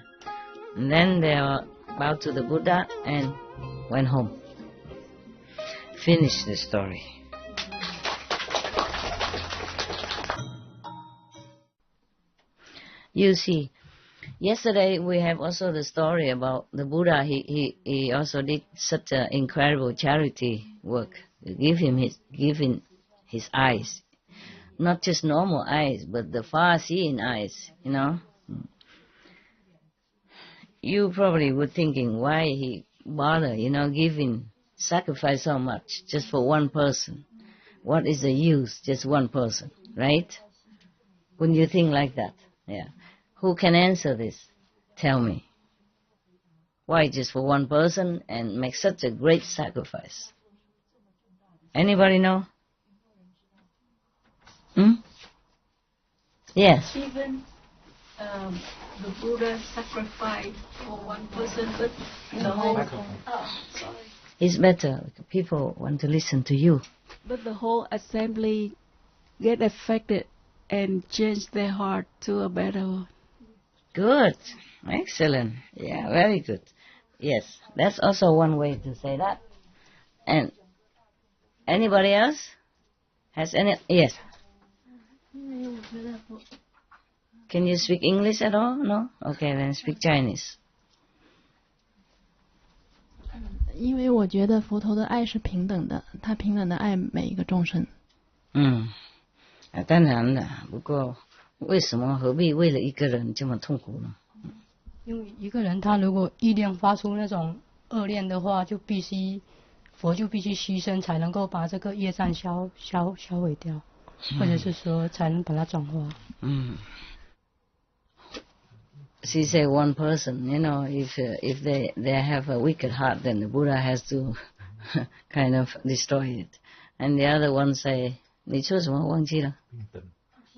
Speaker 2: And then they bowed to the Buddha and went home. Finish the story. You see, yesterday we have also the story about the Buddha. He also did such an incredible charity work. Give him his eyes, not just normal eyes, but the far-seeing eyes. You probably were thinking why he bother, giving sacrifice so much just for one person. What is the use? Just one person, right? When you think like that, yeah. Who can answer this? Tell me. Why just for one person and make such a great sacrifice? Anybody know? Yes.
Speaker 4: Even the Buddha sacrificed for one person, but the whole
Speaker 2: It's better. People want to listen to you.
Speaker 4: but the whole assembly get affected and change their heart to a better one.
Speaker 2: Good. Excellent. Yeah, very good. Yes, that's also one way to say that. And anybody else? Has any? Yes. Can you speak English at all? No? Okay, then speak Chinese.
Speaker 5: 因为我觉得佛陀的爱是平等的，他平等的爱每一个众生。
Speaker 2: 当然了，不过为什么何必为了一个人这么痛苦呢？
Speaker 6: 因为一个人他如果意念发出那种恶念的话，佛就必须牺牲才能够把这个业障销毁掉，或者是说才能把它转化。
Speaker 2: She said one person, if they have a wicked heart, then the Buddha has to kind of destroy it. And the other one say, 你说什么忘记了？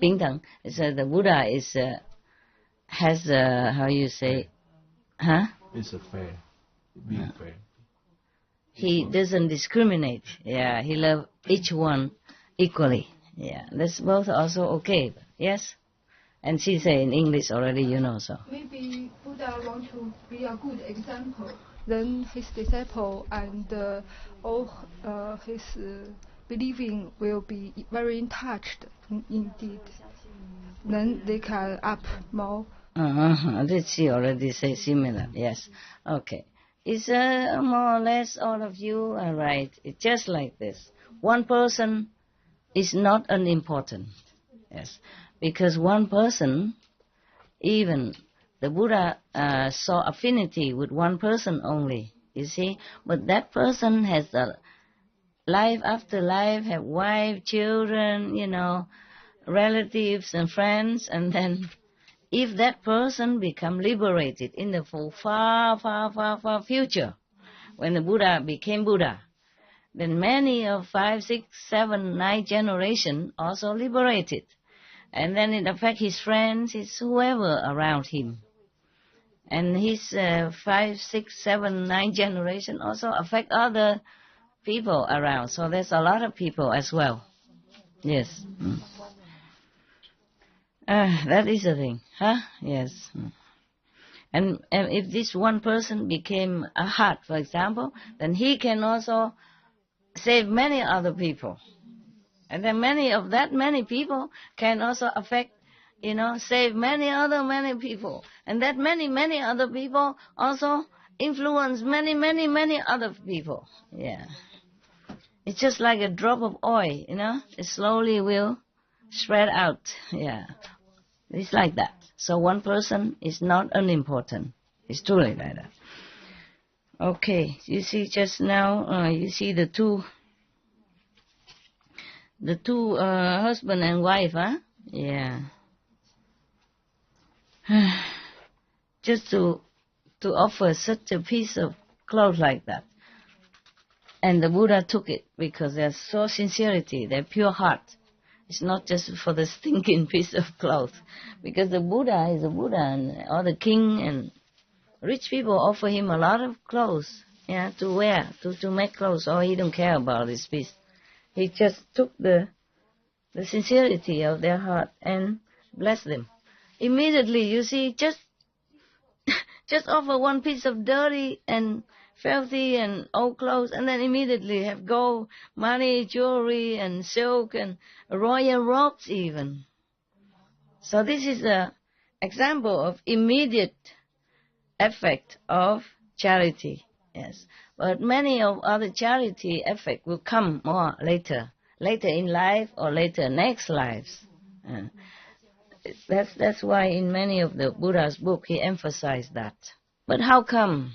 Speaker 2: 平等. It said the Buddha has how you say, huh?
Speaker 7: It's a fair, being fair.
Speaker 2: He doesn't discriminate. Yeah, he loves each one equally. Yeah, that's both also okay. Yes? And she say in English already, so.
Speaker 8: Maybe Buddha want to be a good example. Then his disciple and all his believing will be very touched indeed. Then they can up more.
Speaker 2: Did she already say similar? Yes. Okay. It's more or less all of you are right. It's just like this. One person is not unimportant. Yes. Because one person, even the Buddha saw affinity with one person only, you see. But that person has a life after life, have wife, children, relatives and friends. And then if that person become liberated in the far, far, far, far future, when the Buddha became Buddha, then many of 5, 6, 7, 9 generation also liberated. And then it affects his friends, his whoever around him. And his 5, 6, 7, 9 generation also affect other people around. So there's a lot of people as well. Yes. That is the thing. Huh? Yes. And if this one person became a heart, for example, then he can also save many other people. And then many people can also affect, save many people. And that many other people also influence many other people. Yeah. It's just like a drop of oil, It slowly will spread out. Yeah. It's like that. So one person is not unimportant. It's truly like that. Okay. You see just now, you see the two husband and wife, huh? Yeah. Just to offer such a piece of cloth like that. And the Buddha took it because they're so sincerity, they're pure heart. It's not just for the stinking piece of cloth. Because the Buddha is a Buddha, and all the king and rich people offer him a lot of clothes, to wear, to make clothes. Oh, he don't care about this piece. He just took the sincerity of their heart and blessed them. Immediately, you see, just offer one piece of dirty and filthy and old clothes, and then immediately have gold, money, jewelry, and silk, and royal robes even. So this is example of immediate effect of charity. Yes, but many of other charity effect will come more later in life or later next lives. That's why in many of the Buddha's book he emphasized that. But how come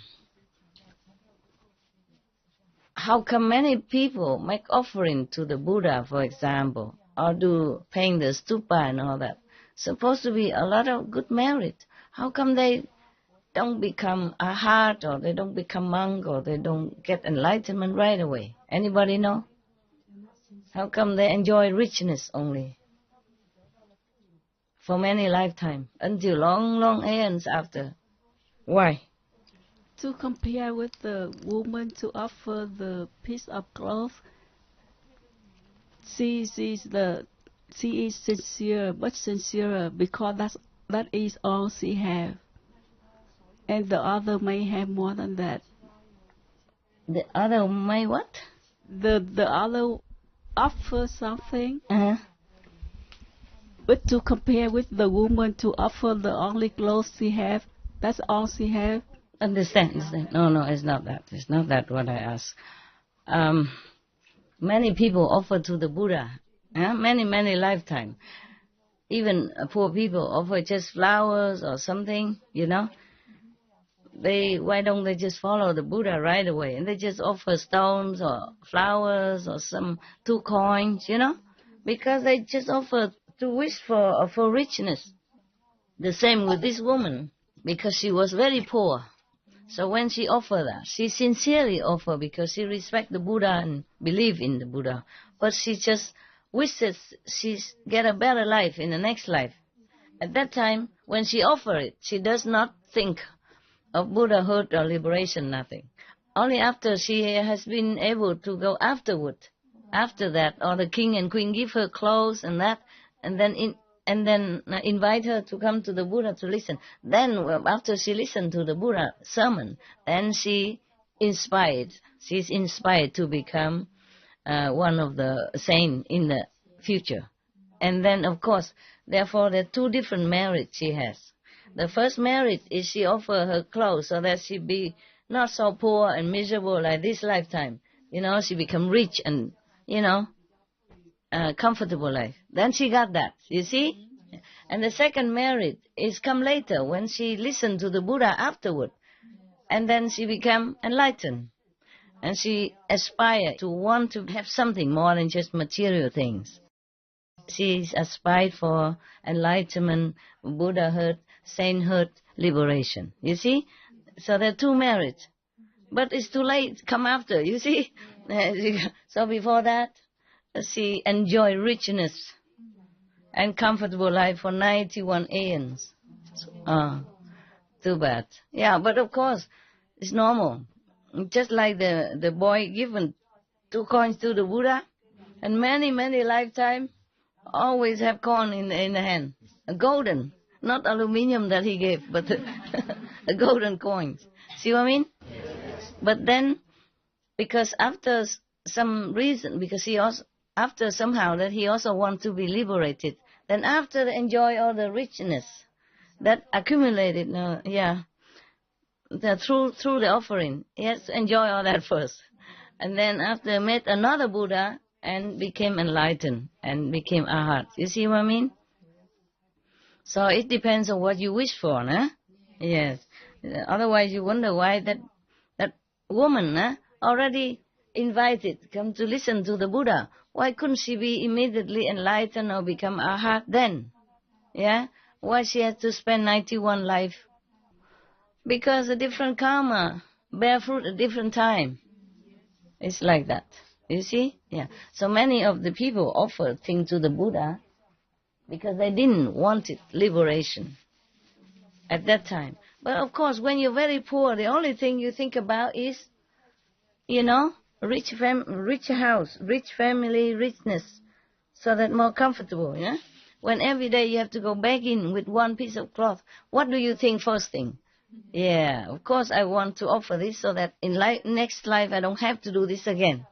Speaker 2: many people make offering to the Buddha, for example, or do paying the stupa and all that? Supposed to be a lot of good merit. How come they don't become arhat, or they don't become monk, or they don't get enlightenment right away? Anybody know? How come they enjoy richness only for many lifetimes until long aeons after? Why?
Speaker 4: To compare with the woman to offer the piece of cloth, she is sincere, much sincerer, because that is all she have, and the other may have more than that.
Speaker 2: The other may what?
Speaker 4: The other offer something,
Speaker 2: Uh-huh.
Speaker 4: but to compare with the woman to offer the only clothes she have, that's all she have.
Speaker 2: Understand. No, it's not that. It's not that what I ask. Many people offer to the Buddha, many lifetime. Even poor people offer just flowers or something, Why don't they just follow the Buddha right away? And they just offer stones or flowers or some 2 coins, Because they just offer to wish for richness. The same with this woman, because she was very poor. So when she offered that, she sincerely offered because she respects the Buddha and believes in the Buddha. But she just wishes she get a better life in the next life. At that time, when she offered it, she does not think of Buddhahood or liberation, nothing. Only after she has been able to go after that, or the king and queen give her clothes and that, and then invite her to come to the Buddha to listen. Then, after she listened to the Buddha sermon, then she's inspired to become one of the saints in the future. And then, of course, therefore, there are 2 different merits she has. The first merit is she offer her clothes so that she be not so poor and miserable like this lifetime. She become rich and, comfortable life. Then she got that, you see? And the second merit is come later when she listened to the Buddha afterward. And then she become enlightened. And she aspired to want to have something more than just material things. She aspired for enlightenment, Buddhahood, sainthood, liberation. You see? So there are 2 merits. But it's too late, come after, you see? So before that, she enjoyed richness and comfortable life for 91 aeons. Too bad. Yeah, but of course, it's normal. Just like the boy given 2 coins to the Buddha, and many lifetimes, always have coin in the hand. A golden, not aluminium that he gave, but a golden coin. See what I mean? But then, because after some reason, because he also, after somehow that he also wants to be liberated, then after enjoy all the richness that accumulated, through the offering, he has to enjoy all that first. And then after met another Buddha and became enlightened and became arhat. You see what I mean? So it depends on what you wish for, nah? Yes. Otherwise you wonder why that woman already invited, come to listen to the Buddha. Why couldn't she be immediately enlightened or become arhat then? Yeah? Why she had to spend 91 life? Because a different karma bear fruit at different time. It's like that. You see? Yeah. So many of the people offer things to the Buddha because they didn't want it, liberation, at that time. But of course, when you're very poor, the only thing you think about is, rich house, rich family, richness, so that more comfortable, yeah? When every day you have to go begging with 1 piece of cloth, what do you think first thing? Yeah, of course I want to offer this so that in next life I don't have to do this again.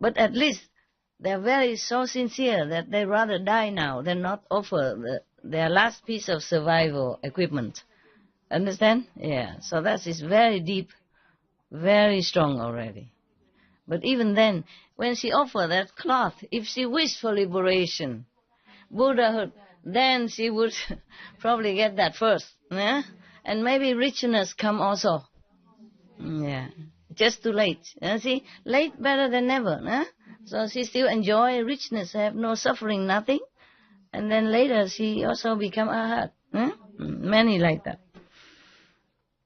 Speaker 2: But at least they're very so sincere that they rather die now than not offer their last piece of survival equipment. Understand? Yeah. So that is very deep, very strong already. But even then, when she offered that cloth, if she wished for liberation, Buddhahood, then she would probably get that first. Yeah? And maybe richness come also. Yeah. Just too late. See, late better than never. Huh? So she still enjoy richness, have no suffering, nothing. And then later she also become arhat. Huh? Many like that.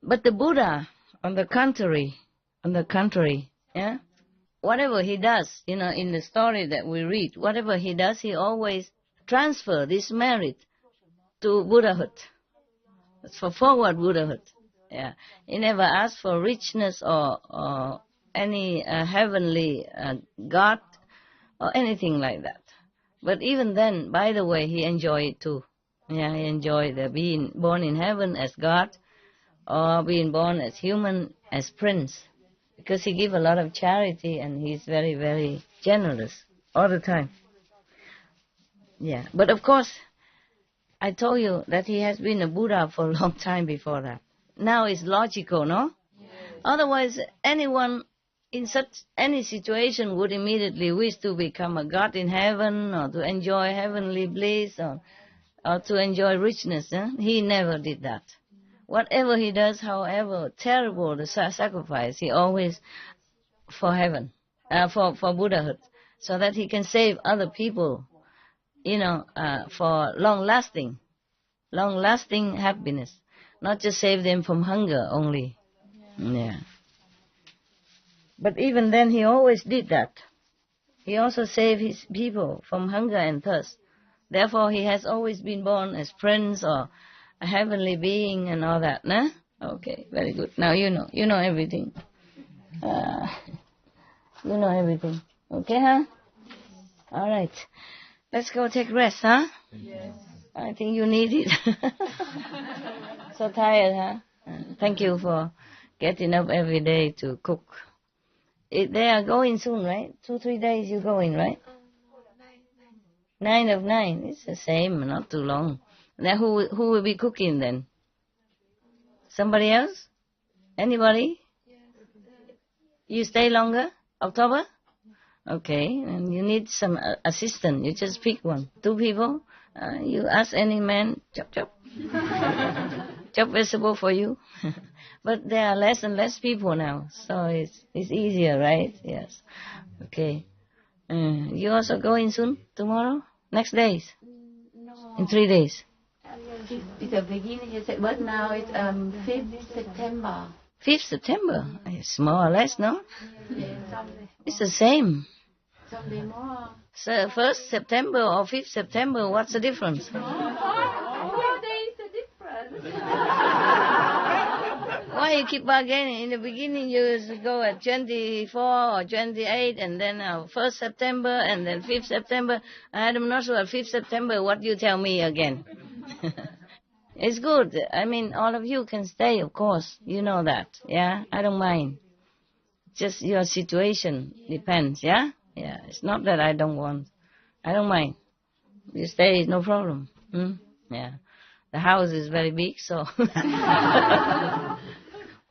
Speaker 2: But the Buddha, on the contrary, yeah, whatever he does, in the story that we read, whatever he does, he always transfer this merit to Buddhahood. It's for forward Buddhahood. Yeah, he never asked for richness or any heavenly God or anything like that. But even then, by the way, he enjoyed it too. Yeah, he enjoyed being born in heaven as God, or being born as human, as prince, because he gives a lot of charity and he's very, very generous all the time. Yeah, but of course, I told you that he has been a Buddha for a long time before that. Now it's logical, no? Yes. Otherwise, anyone in such any situation would immediately wish to become a god in heaven or to enjoy heavenly bliss or to enjoy richness. He never did that. Whatever he does, however terrible the sacrifice, he always for heaven, for Buddhahood, so that he can save other people, for long-lasting happiness, not just save them from hunger only. Yeah. But even then, he always did that. He also saved his people from hunger and thirst. Therefore, he has always been born as prince or a heavenly being and all that, nah? Okay, very good. Now you know everything. You know everything. Okay, huh? All right. Let's go take rest, huh? Yes. I think you need it. So tired, huh? Thank you for getting up every day to cook. They are going soon, right? 2-3 days you're going, right? 9 of 9. It's the same, not too long. Then who will be cooking then? Somebody else? Anybody? You stay longer? October? Okay, and you need some assistant. You just pick one. 2 people. You ask any man, chop. Chop vegetable for you. But there are less and less people now, so it's easier, right? Yes. Okay. You also going soon? Tomorrow? Next days?
Speaker 1: No.
Speaker 2: In 3 days?
Speaker 1: It's the beginning, but now it's 5th September.
Speaker 2: 5th September? It's more or less, no?
Speaker 1: Yes.
Speaker 2: It's the same.
Speaker 1: Someday more.
Speaker 2: So 1st September or 5th September, what's the difference?
Speaker 1: 4 days the difference.
Speaker 2: Why you keep bargaining? In the beginning you go at 24 or 28 and then 1st September and then 5th September. I'm not sure 5th September, what you tell me again? It's good. I mean, all of you can stay, of course. You know that, yeah? I don't mind. Just your situation depends, yeah? Yeah, it's not that I don't want. I don't mind. You stay, no problem. Yeah. The house is very big, so we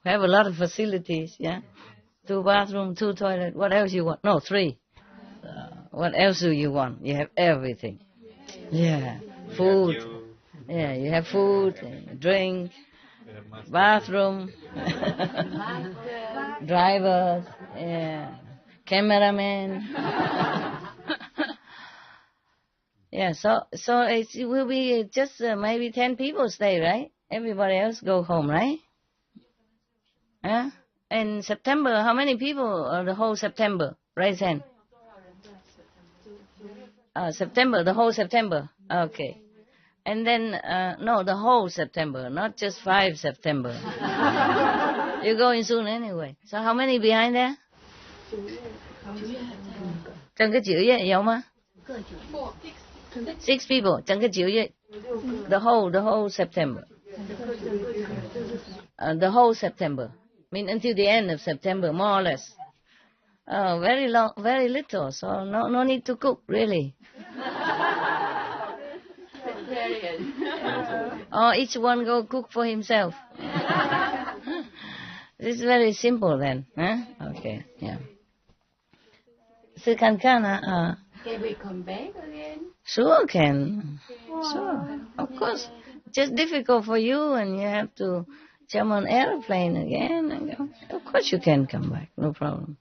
Speaker 2: have a lot of facilities, yeah? 2 bathrooms, 2 toilets. What else you want? No, 3. What else do you want? You have everything. Yeah. Food. Yeah, you have food, drink, bathroom, drivers, yeah, cameraman. Yeah, so it will be just maybe 10 people stay, right? Everybody else go home, right? Huh? In September, how many people the whole September? Raise hand. September, the whole September. Okay. And then, no, the whole September, not just 5 September. You're going soon anyway. So how many behind there? 整个9月有吗? 6 people, 整个9月. The whole September. The whole September. I mean until the end of September, more or less. Very long, very little, so no need to cook, really.
Speaker 1: vegetarian.
Speaker 2: Or each one go cook for himself. This is very simple then, huh? Okay, yeah.
Speaker 1: Can we come back again?
Speaker 2: Sure can. Sure, of course. Just difficult for you and you have to jump on airplane again and go. Of course you can come back, no problem.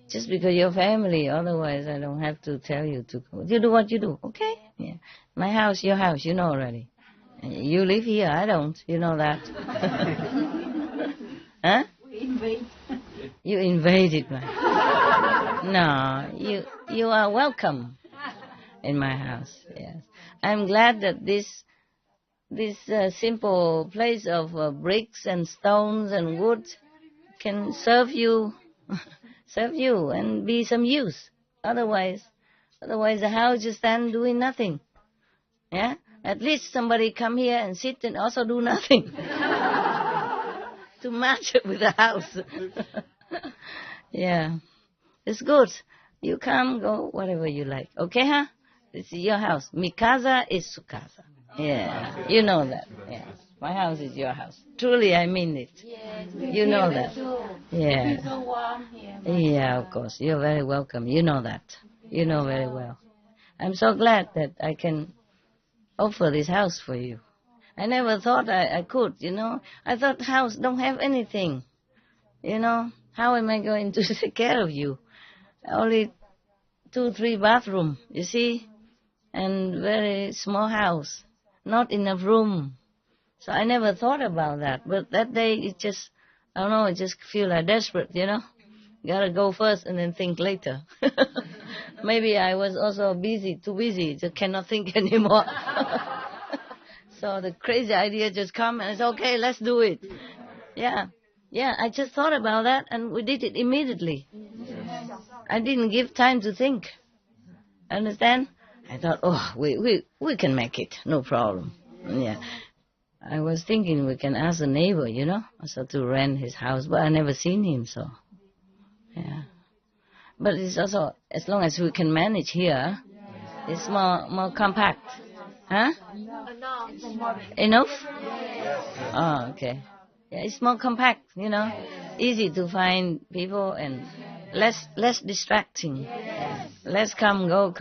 Speaker 2: Just because you're family, otherwise I don't have to tell you to go. You do what you do, okay? Yeah. My house, your house, you know already. You live here, I don't, you know that. Huh?
Speaker 1: We invade.
Speaker 2: You invaded my house. No, you are welcome in my house, yes. I'm glad that this simple place of bricks and stones and wood can serve you and be some use. Otherwise the house just stand doing nothing. Yeah? At least somebody come here and sit and also do nothing. To match it with the house. Yeah. It's good. You come, go, whatever you like. Okay, huh? This is your house. Mi casa is su casa. Yeah. You know that. Yeah. My house is your house. Truly, I mean it.
Speaker 1: Yes,
Speaker 2: You know that. Yeah.
Speaker 1: It's so warm here.
Speaker 2: Yeah, of course. You're very welcome. You know that. You know very well. I'm so glad that I can offer this house for you. I never thought I could, you know. I thought house don't have anything. You know, how am I going to take care of you? Only 2-3 bathroom, you see, and very small house, not enough room. So I never thought about that. But that day, it just, I don't know, I just feel like desperate, you know. Gotta go first and then think later. Maybe I was also too busy, just cannot think anymore. So the crazy idea just come and it's okay, let's do it. Yeah. Yeah, I just thought about that and we did it immediately. I didn't give time to think. Understand? I thought, we can make it, no problem. Yeah. I was thinking we can ask a neighbor, you know, also to rent his house, but I never seen him, so. Yeah. But it's also, as long as we can manage here, it's more compact. Huh? Enough? Oh, okay. Yeah, it's more compact, you know. Easy to find people and less distracting. Less come go.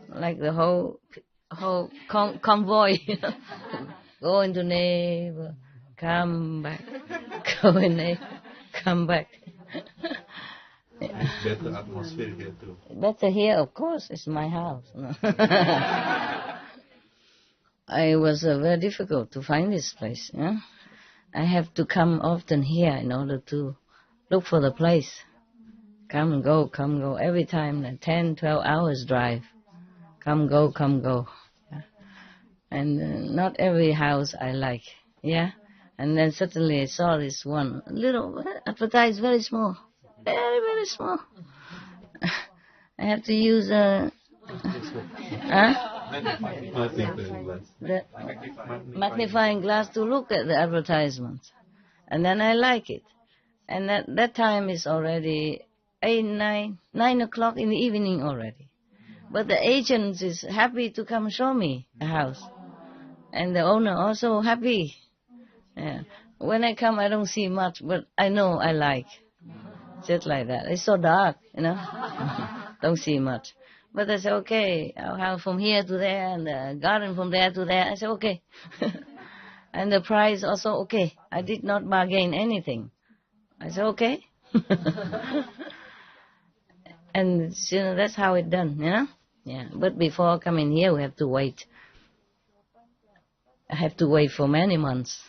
Speaker 2: Like the whole convoy, you know. Go into neighbor, come back. Go in neighbor, come back.
Speaker 3: Better atmosphere here too.
Speaker 2: Better here, of course. It's my house. It was very difficult to find this place. Yeah? I have to come often here in order to look for the place. Come go. Every time, 10, 12 hours drive. Come go. Yeah? And not every house I like. Yeah. And then suddenly I saw this one little advertised, very small. Very, very small. I have to use the magnifying glass to look at the advertisement. And then I like it. And that time is already 9 o'clock in the evening already. But the agent is happy to come show me the house. And the owner also happy. Yeah. When I come, I don't see much, but I know I like. Just like that. It's so dark, you know. Don't see much. But I said, okay, our house from here to there, and the garden from there to there. I said, okay. And the price also, okay. I did not bargain anything. I said, okay. And, you know, that's how it's done, you know. Yeah. But before coming here, we have to wait. I have to wait for many months,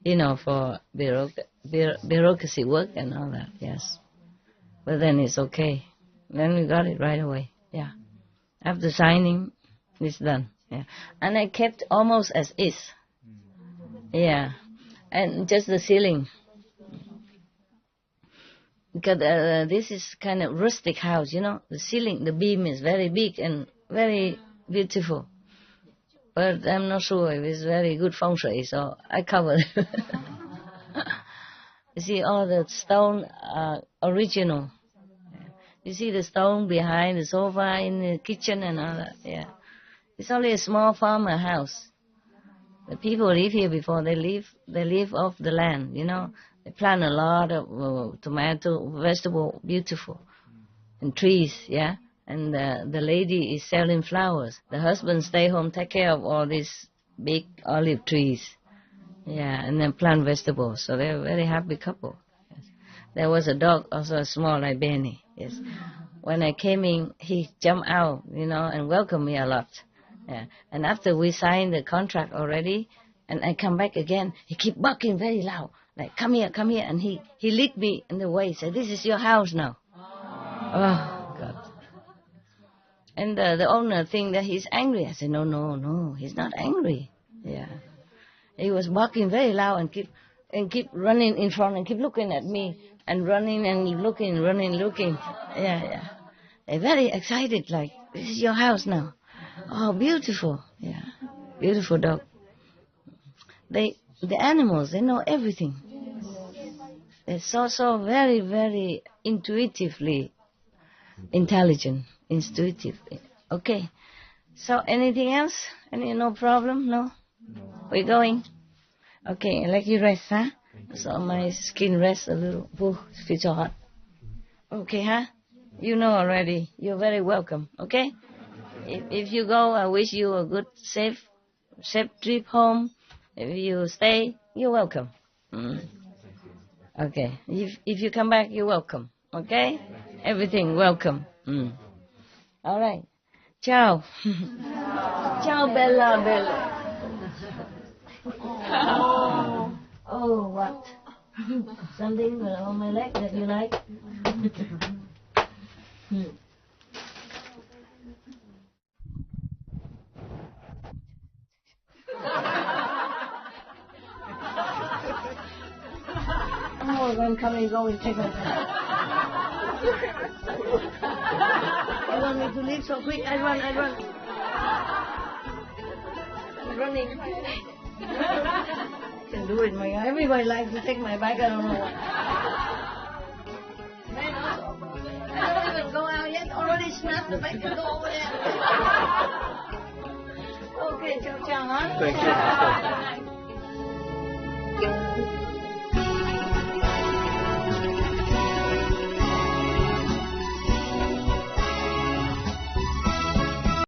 Speaker 2: you know, for bureaucracy work and all that, yes. But then it's okay. Then we got it right away, yeah. After signing, it's done, yeah. And I kept almost as is, yeah. And just the ceiling. Because this is kind of rustic house, you know. The ceiling, the beam is very big and very beautiful. But I'm not sure if it's very good feng shui, so I covered it. You see, all the stone are original. You see the stone behind the sofa in the kitchen and all that, yeah. It's only a small farmer house. The people live here before they live off the land, you know. They plant a lot of tomato, vegetable, beautiful, and trees, yeah. And the lady is selling flowers. The husband stay home, take care of all these big olive trees, yeah, and then plant vegetables. So they're a very happy couple. Yes. There was a dog, also small like Benny. Yes. When I came in, he jumped out, you know, and welcomed me a lot. Yeah. And after we signed the contract already, and I come back again, he keep barking very loud, like, come here, and he licked me in the way, said, this is your house now. Oh, God. And the owner think that he's angry. I said, no, he's not angry. Yeah. He was barking very loud and keep running in front and keep looking at me and running and looking. Yeah. They're very excited, like, this is your house now. Oh, beautiful. Yeah. Beautiful dog. The animals, they know everything. They're so very, very intuitively intelligent, intuitive. Okay. So anything else? No problem? No? We're going? Okay, I let you rest, huh? So my skin rests a little. Ooh, it feels so hot. Okay, huh? You know already. You're very welcome, okay? If you go, I wish you a good, safe trip home. If you stay, you're welcome. Okay. If you come back, you're welcome. Okay? Everything, welcome. All right. Ciao. Ciao, Bella. Oh, what? Something on my leg that you like? Oh, when coming, go and take my time. You want me to leave so quick? I run. I'm running. I can do it, my God. Everybody likes to take my bike, I don't know why. Man, I don't even go out yet. Already snapped the bike and go over there. Okay, ciao, huh?
Speaker 3: Thank you.